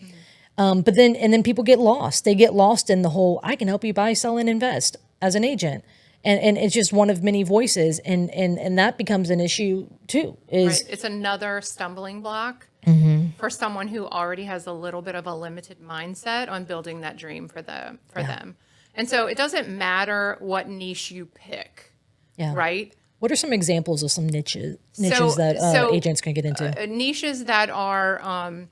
But then people get lost. They get lost in the whole, I can help you buy, sell, and invest as an agent. And it's just one of many voices. And that becomes an issue too. Right. It's another stumbling block for someone who already has a little bit of a limited mindset on building that dream for them. And so it doesn't matter what niche you pick, right? What are some examples of some niches that agents can get into? Niches that are,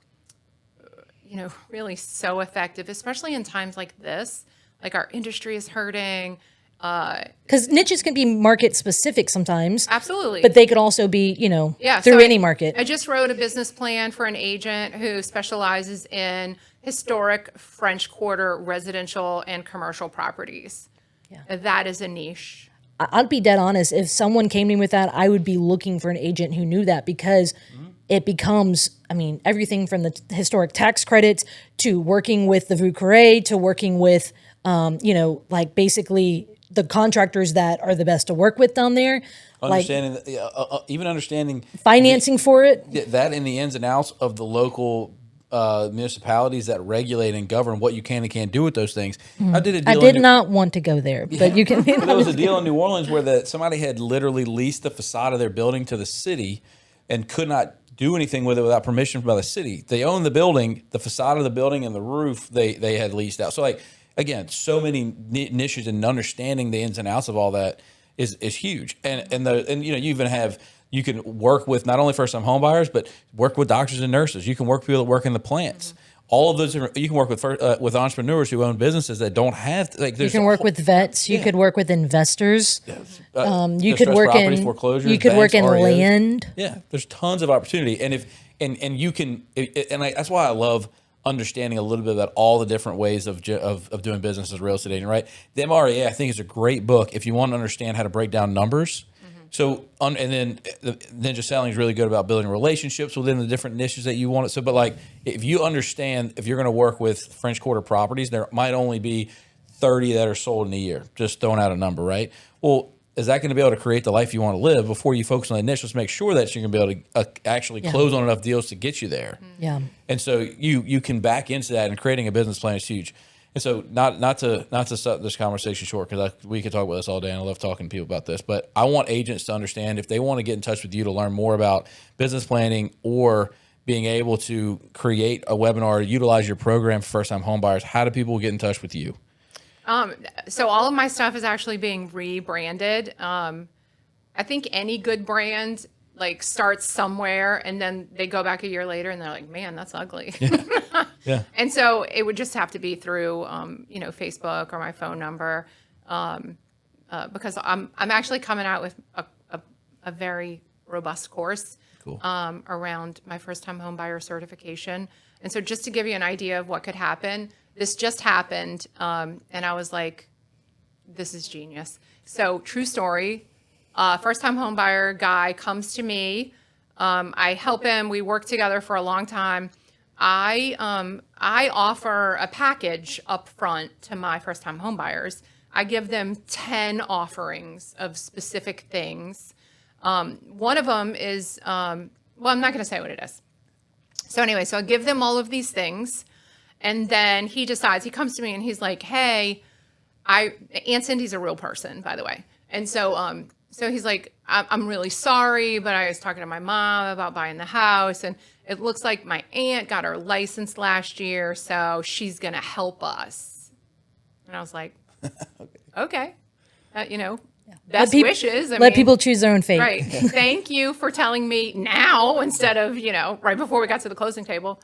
really so effective, especially in times like this. Like our industry is hurting. Because niches can be market specific sometimes. Absolutely. But they could also be, through any market. I just wrote a business plan for an agent who specializes in historic French Quarter residential and commercial properties. Yeah. That is a niche. I'd be dead honest. If someone came to me with that, I would be looking for an agent who knew that, because it becomes, I mean, everything from the historic tax credits to working with the Vucare to working with, you know, like basically the contractors that are the best to work with down there. Like Understanding, even understanding financing for it. that in the ins and outs of the local municipalities that regulate and govern what you can and can't do with those things. I did a deal. I did not want to go there, but you can. But there was a deal in New Orleans where somebody had literally leased the facade of their building to the city and could not do anything with it without permission by the city. They owned the building, the facade of the building and the roof they had leased out. So like, again, so many niches, and understanding the ins and outs of all that is huge. And you know, you can work with not only first-time home buyers, but work with doctors and nurses. You can work with people that work in the plants. All of those, you can work with entrepreneurs who own businesses that don't have, like, You can work with vets. You could work with investors. You could work in foreclosures. You could work in REOs. land. Yeah, there's tons of opportunity, and you can, that's why I love understanding a little bit about all the different ways of doing business as a real estate agent. Right, the MREA I think is a great book if you want to understand how to break down numbers. So, and then Ninja Selling is really good about building relationships within the different niches that you want it. So, but like, if you understand, if you're going to work with French Quarter properties, there might only be 30 that are sold in a year, just throwing out a number, right? Well, is that going to be able to create the life you want to live? Before you focus on the niche, let's make sure that you're going to be able to actually close on enough deals to get you there. Yeah. And so you can back into that, and creating a business plan is huge. And so not to set this conversation short, because we could talk about this all day, and I love talking to people about this, but I want agents to understand, if they want to get in touch with you to learn more about business planning or being able to create a webinar, utilize your program for first-time home buyers, how do people get in touch with you? So all of my stuff is actually being rebranded. I think any good brand like starts somewhere, and then they go back a year later and they're like, man, that's ugly. Yeah. And so it would just have to be through, you know, Facebook or my phone number, because I'm actually coming out with a very robust course around my first-time home buyer certification. And so just to give you an idea of what could happen, this just happened, and I was like, this is genius. So true story, first-time home buyer guy comes to me. I help him. We work together for a long time. I offer a package up front to my first-time home buyers. I give them 10 offerings of specific things. One of them is, well, I'm not going to say what it is. So anyway, so I give them all of these things. And then he decides, he comes to me and he's like, hey, Aunt Cindy's a real person, by the way. And so, so he's like, I'm really sorry, but I was talking to my mom about buying the house, and it looks like my aunt got her license last year, so she's going to help us. And I was like, okay. You know, best wishes. Let people choose their own fate. Right. Thank you for telling me now instead of, you know, right before we got to the closing table.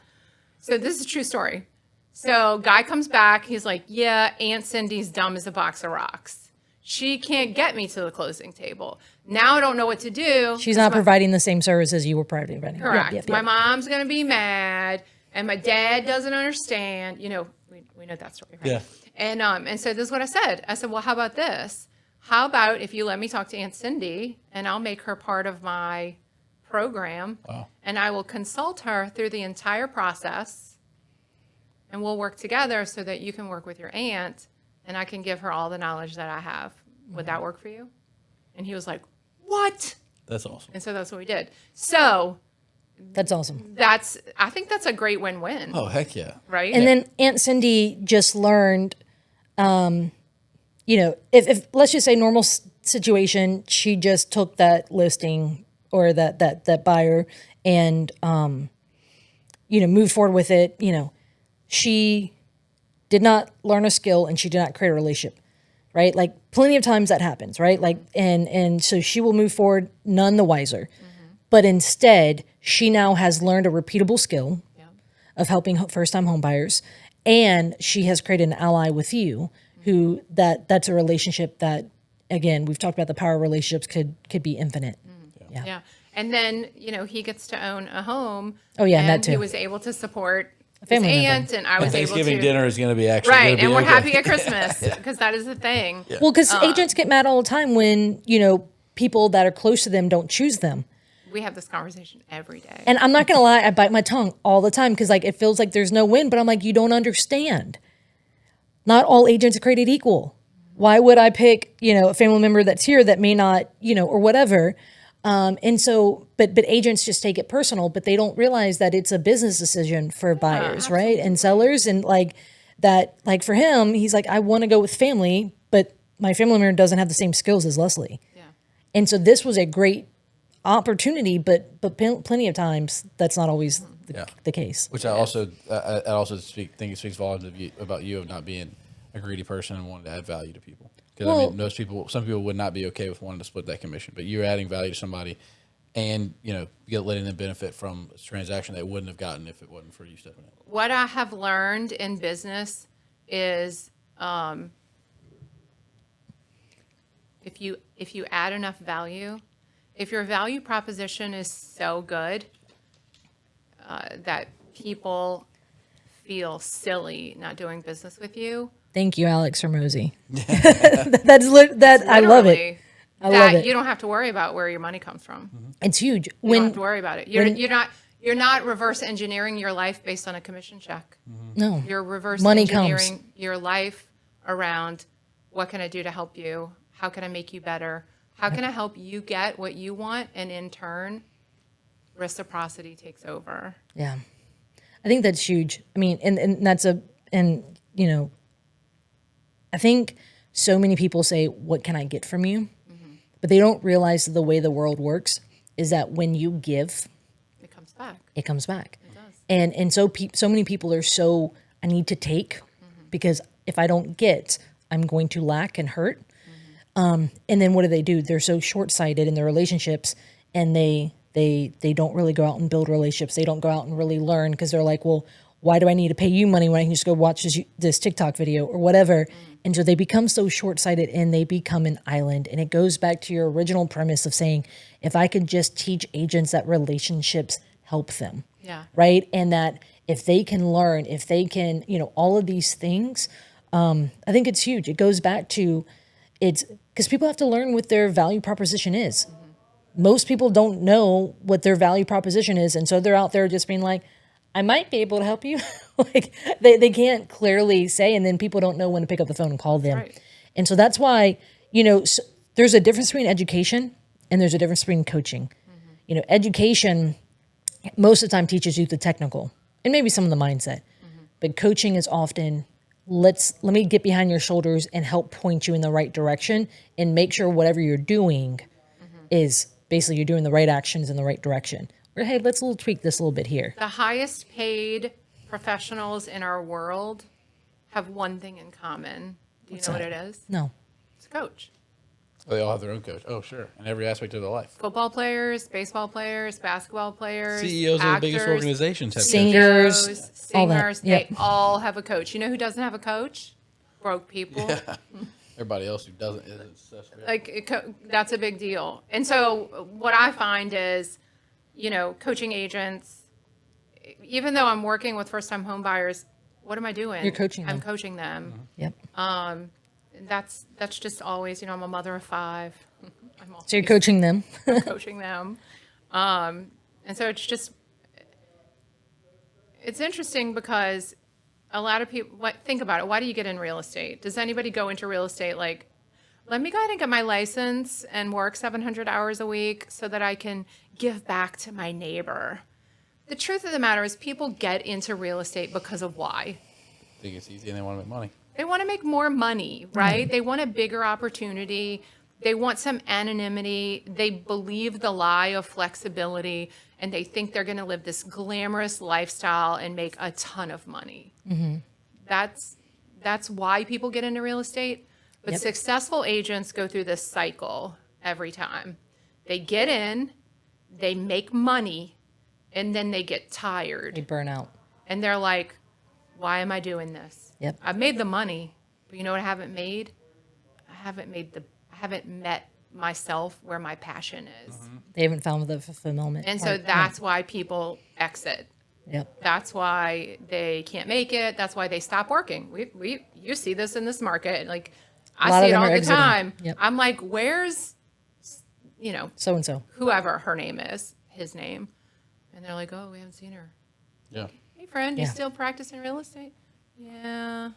So this is a true story. So guy comes back. He's like, yeah, Aunt Cindy's dumb as a box of rocks. She can't get me to the closing table. Now I don't know what to do. She's not providing the same services you were providing. Correct. Yep. My mom's going to be mad, and my dad doesn't understand. You know, we know that story, right? Yeah. And so this is what I said. I said, well, how about this? How about if you let me talk to Aunt Cindy, and I'll make her part of my program, and I will consult her through the entire process, and we'll work together so that you can work with your aunt, and I can give her all the knowledge that I have. Would that work for you? And he was like, what? That's awesome. And so that's what we did. So That's awesome. I think that's a great win-win. Oh, heck yeah. Right? And then Aunt Cindy just learned, you know, if let's just say normal situation, she just took that listing or that buyer and, you know, moved forward with it. You know, she did not learn a skill and she did not create a relationship, right? Like plenty of times that happens, right? Like, and so she will move forward none the wiser. But instead, she now has learned a repeatable skill of helping first-time home buyers, and she has created an ally with you who that's a relationship that, again, we've talked about the power of relationships could be infinite. Yeah. And then, you know, he gets to own a home. Oh, yeah, and that and too. he was able to support his family member. aunt, and I was able to. Thanksgiving dinner is going to be actually Right, gonna be and we're okay. happy at Christmas because that is the thing. Well, because agents get mad all the time when, you know, people that are close to them don't choose them. We have this conversation every day. And I'm not going to lie, I bite my tongue all the time because like it feels like there's no win, but I'm like, you don't understand. Not all agents are created equal. Why would I pick, a family member that's here that may not, or whatever. And so, but agents just take it personal, but they don't realize that it's a business decision for buyers, right? And sellers. And like that, like for him, he's like, I want to go with family, but my family member doesn't have the same skills as Leslie. Yeah. And so this was a great opportunity, but plenty of times that's not always the case. Which I also think it speaks volumes about you of not being a greedy person and wanting to add value to people. Because some people would not be okay with wanting to split that commission, but you're adding value to somebody, and letting them benefit from a transaction they wouldn't have gotten if it wasn't for you stepping in. What I have learned in business is if you add enough value, if your value proposition is so good that people feel silly not doing business with you. Thank you, Alex Hermosi. I love it. I love it. You don't have to worry about where your money comes from. Mm-hmm. It's huge. You don't have to worry about it. You're not reverse engineering your life based on a commission check. No. You're reverse Money engineering comes. your life around what can I do to help you? How can I make you better? How can I help you get what you want? And in turn, reciprocity takes over. Yeah. I think that's huge. I mean, I think so many people say, what can I get from you? Mm-hmm. But they don't realize the way the world works is that when you give, it comes back. It comes back. It does. And so many people are I need to take because if I don't get, I'm going to lack and hurt. And then what do? They're so short-sighted in their relationships, and they don't really go out and build relationships. They don't go out and really learn because they're like, well, why do I need to pay you money when I can just go watch this TikTok video or whatever? And so they become so short-sighted and they become an island. And it goes back to your original premise of saying, if I could just teach agents that relationships help them, right? And that if they can learn, if they can, all of these things, I think it's huge. It goes back to it's because people have to learn what their value proposition is. Most people don't know what their value proposition is. And so they're out there just being like, I might be able to help you. Like they can't clearly say, and then people don't know when to pick up the phone and call them. Right. And so that's why, there's a difference between education and there's a difference between coaching. Mm-hmm. Education most of the time teaches you the technical and maybe some of the mindset, but coaching is often, let me get behind your shoulders and help point you in the right direction and make sure whatever you're doing is basically you're doing the right actions in the right direction. Or, hey, let's tweak this a little bit here. The highest paid professionals in our world have one thing in common. Do you know what it is? No. It's a coach. Well, they all have their own coach. Oh, sure. In every aspect of their life. Football players, baseball players, basketball players, CEOs of the biggest actors, organizations have Singers, CEOs, all that. singers. Yep. They all have a coach. You know who doesn't have a coach? Broke people. Yeah. Everybody else who doesn't isn't successful. That's a big deal. And so what I find is, coaching agents, even though I'm working with first-time home buyers, what am I doing? You're coaching them. I'm coaching them. Yep. That's just always, I'm a mother of 5. I'm So you're coaching them. coaching them. And so it's interesting because a lot of people, think about it. Why do you get in real estate? Does anybody go into real estate like, let me go ahead and get my license and work 700 hours a week so that I can give back to my neighbor? The truth of the matter is people get into real estate because of why? I think it's easy and they want to make money. They want to make more money, right? They want a bigger opportunity. They want some anonymity. They believe the lie of flexibility, and they think they're going to live this glamorous lifestyle and make a ton of money. Mm-hmm. That's why people get into real estate. But successful agents go through this cycle every time. They get in, they make money, and then they get tired. They burn out. And they're like, why am I doing this? Yep. I've made the money, but you know what I haven't made? I haven't met myself where my passion is. Mm-hmm. They haven't found the fulfillment. And so that's why people exit. Yep. That's why they can't make it. That's why they stop working. You see this in this market. Like I see it all the time. Yep. I'm like, where's, So-and-so. whoever her name is. his name. And they're like, oh, we haven't seen her. Yeah. Hey, friend, you Yeah. still practicing real estate? Yeah.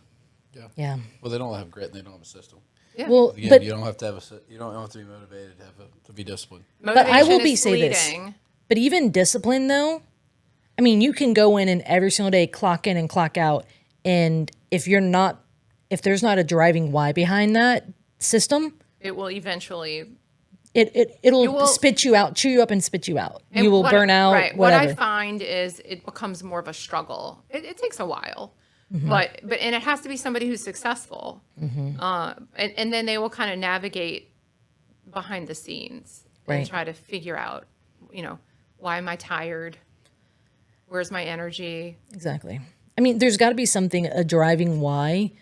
Yeah. Well, they don't have grit and they don't have a system. Yeah. Well, Again, but you don't have to have you don't have to be motivated to be disciplined. But I will Motivation be is say this. fleeting. But even discipline, though, I mean, you can go in and every single day clock in and clock out, and if there's not a driving why behind that system, It will eventually. it'll You will- spit you out, chew you up, and spit you out. You will what- burn out. Right. Whatever. What I find is it becomes more of a struggle. It takes a while, Mm-hmm. but and it has to be somebody who's successful, and then they will kind of navigate behind the scenes and Right. try to figure out, why am I tired? Where's my energy? Exactly. I mean, there's got to be something, a driving why,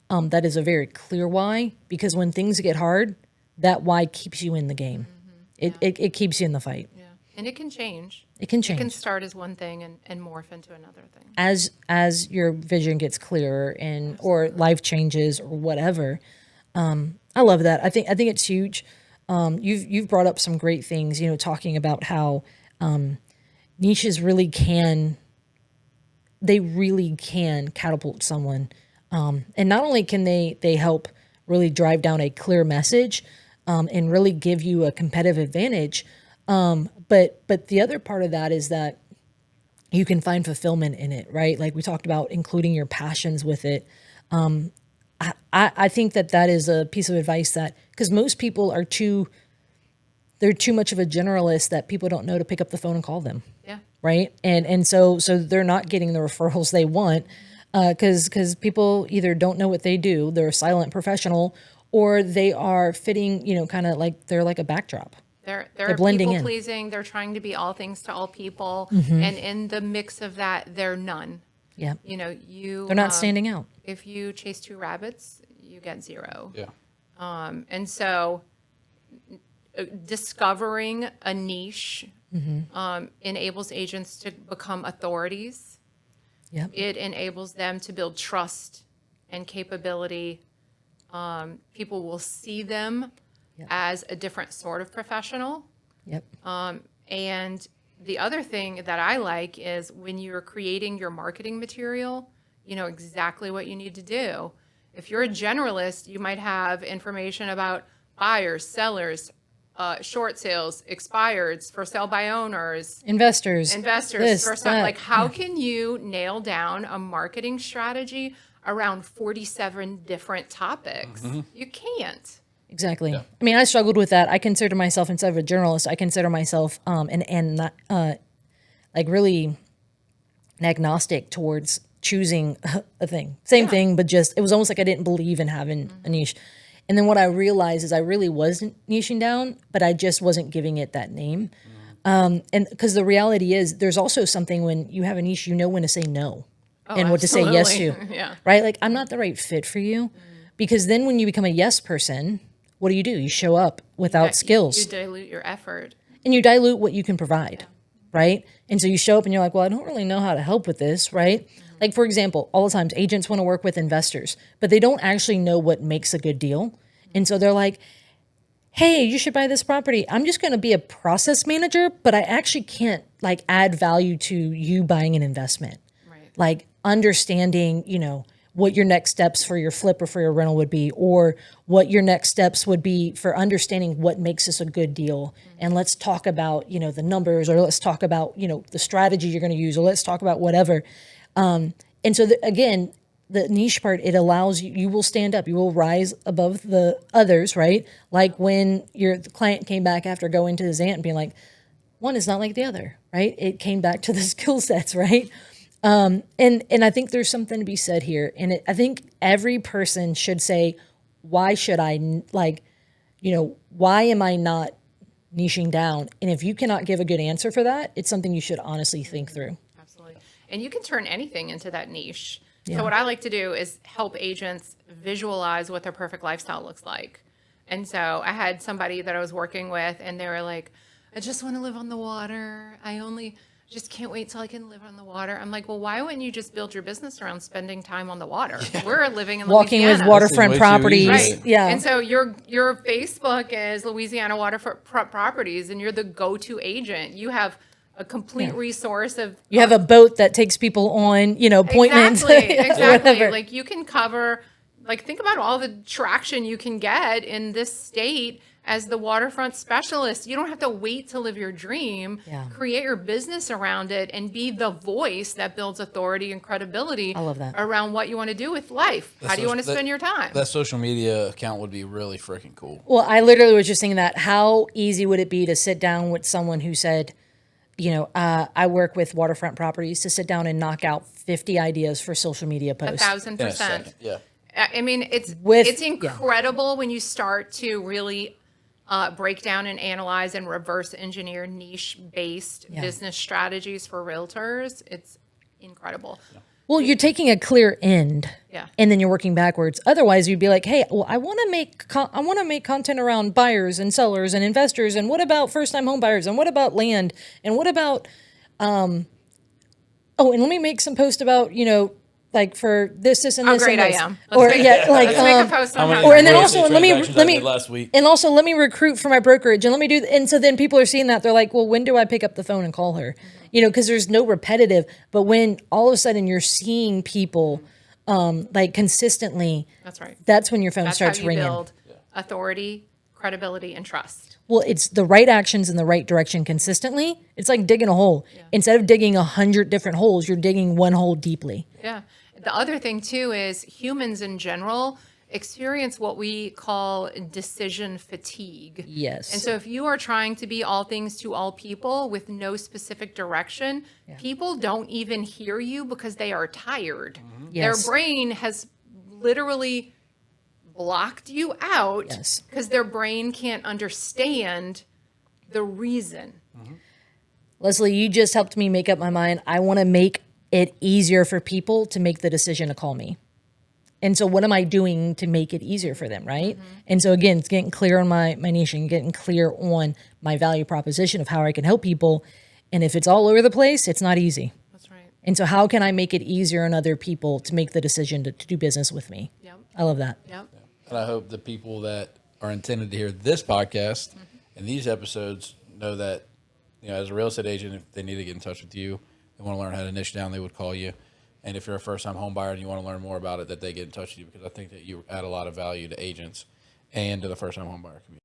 that is a very clear why, because when things get hard, that why keeps you in the game. It keeps you in the fight. Yeah, and it can change. It can It change. can start as one thing and morph into another thing. As your vision gets clearer or life changes or whatever. I love that. I think it's huge. You've brought up some great things, talking about how niches really can catapult someone. And not only can they help really drive down a clear message and really give you a competitive advantage, but the other part of that is that you can find fulfillment in it, right? Like we talked about including your passions with it. I think that is a piece of advice that, because most people they're too much of a generalist that people don't know to pick up the phone and call them. Yeah. Right. And so they're not getting the referrals they want because people either don't know what they do, they're a silent professional, or they are fitting, kind of like they're like a backdrop. They're blending people in. pleasing. They're trying to be all things to all people, Mm-hmm. and in the mix of that, they're none. Yeah. They're They're not standing out. If you chase two rabbits, you get zero. Yeah. And so, discovering a niche enables agents to become authorities. Yep. It enables them to build trust and capability. People will see them as a different sort of professional. Yep. And the other thing that I like is when you're creating your marketing material, you know exactly what you need to do. If you're a generalist, you might have information about buyers, sellers, short sales, expireds, for sale by owners, Investors. This, for sale. that. Like, how can you nail down a marketing strategy around 47 different topics? You can't. Exactly. I mean, I struggled with that. I consider myself, instead of a journalist, I consider myself like really agnostic towards choosing a thing. Same thing, but just it was almost like I didn't believe in having a niche. And then what I realized is I really wasn't niching down, but I just wasn't giving it that name. And because the reality is, there's also something when you have a niche, you know when to say no and what to say yes to. Yeah. Right? Like, I'm not the right fit for you. Because then when you become a yes person, what do? You show up without skills. You dilute your effort. And you dilute what you can provide, right? And so you show up and you're like, well, I don't really know how to help with this, right? Like, for example, all the times agents want to work with investors, but they don't actually know what makes a good deal. And so they're like, hey, you should buy this property. I'm just going to be a process manager, but I actually can't like add value to you buying an investment. Right. Like understanding, what your next steps for your flip or for your rental would be, or what your next steps would be for understanding what makes this a good deal. And let's talk about, the numbers, or let's talk about, the strategy you're going to use, or let's talk about whatever. And so again, the niche part, it allows you will stand up, you will rise above the others, right? Like when the client came back after going to his aunt and being like, one is not like the other, right? It came back to the skill sets, right? And I think there's something to be said here. And I think every person should say, why should I, why am I not niching down? And if you cannot give a good answer for that, it's something you should honestly think through. Absolutely. And you can turn anything into that niche. So what I like to do is help agents visualize what their perfect lifestyle looks like. And so I had somebody that I was working with, and they were like, I just want to live on the water. Just can't wait till I can live on the water. I'm like, well, why wouldn't you just build your business around spending time on the water? We're living in Walking Louisiana. with waterfront Way too properties. easy. Right. Yeah. And so your Facebook is Louisiana waterfront properties, and you're the go-to agent. You have a complete resource of You have a boat that takes people on, appointments. Exactly. whatever. Like you can cover, like think about all the traction you can get in this state as the waterfront specialist. You don't have to wait to live your dream. Yeah. Create your business around it and be the voice that builds authority and credibility I love that. around what you want to do with life. How do you want to spend your time? That social media account would be really freaking cool. Well, I literally was just thinking that how easy would it be to sit down with someone who said, I work with waterfront properties, to sit down and knock out 50 ideas for social media posts. 1,000%. second, yeah. I mean, it's With- incredible when you start to really break down and analyze and reverse engineer niche-based business strategies for realtors. It's incredible. Well, you're taking a clear end, Yeah. and then you're working backwards. Otherwise, you'd be like, "Hey, well, I want to make content around buyers and sellers and investors, and what about first-time home buyers, and what about land, and what about, and let me make some post about, like for this, and How this, great and I this. am. Or Let's like, make a post on many how or and then real also estate let me transactions I did last week. and also let me recruit for my brokerage, and let me do, and so then people are seeing that, they're like, well, when do I pick up the phone and call her? Because there's no repetitive, but when all of a sudden you're seeing people like consistently, That's right. that's when your phone That's starts how you ringing. build authority, credibility, and trust. Well, it's the right actions in the right direction consistently. It's like digging a hole. Instead of digging 100 different holes, you're digging one hole deeply. Yeah. The other thing too is humans in general experience what we call decision fatigue. Yes. And so if you are trying to be all things to all people with no specific direction, people don't even hear you because they are tired. Yes. Their brain has literally blocked you out Yes. because their brain can't understand the reason. Leslie, you just helped me make up my mind. I want to make it easier for people to make the decision to call me. And so what am I doing to make it easier for them, right? And so again, it's getting clear on my niche and getting clear on my value proposition of how I can help people. And if it's all over the place, it's not easy. That's right. And so how can I make it easier on other people to make the decision to do business with me? Yep. I love that. Yep. And I hope the people that are intended to hear this podcast and these episodes know that, as a real estate agent, if they need to get in touch with you, they want to learn how to niche down, they would call you. And if you're a first-time home buyer and you want to learn more about it, that they get in touch with you, because I think that you add a lot of value to agents and to the first-time home buyer community.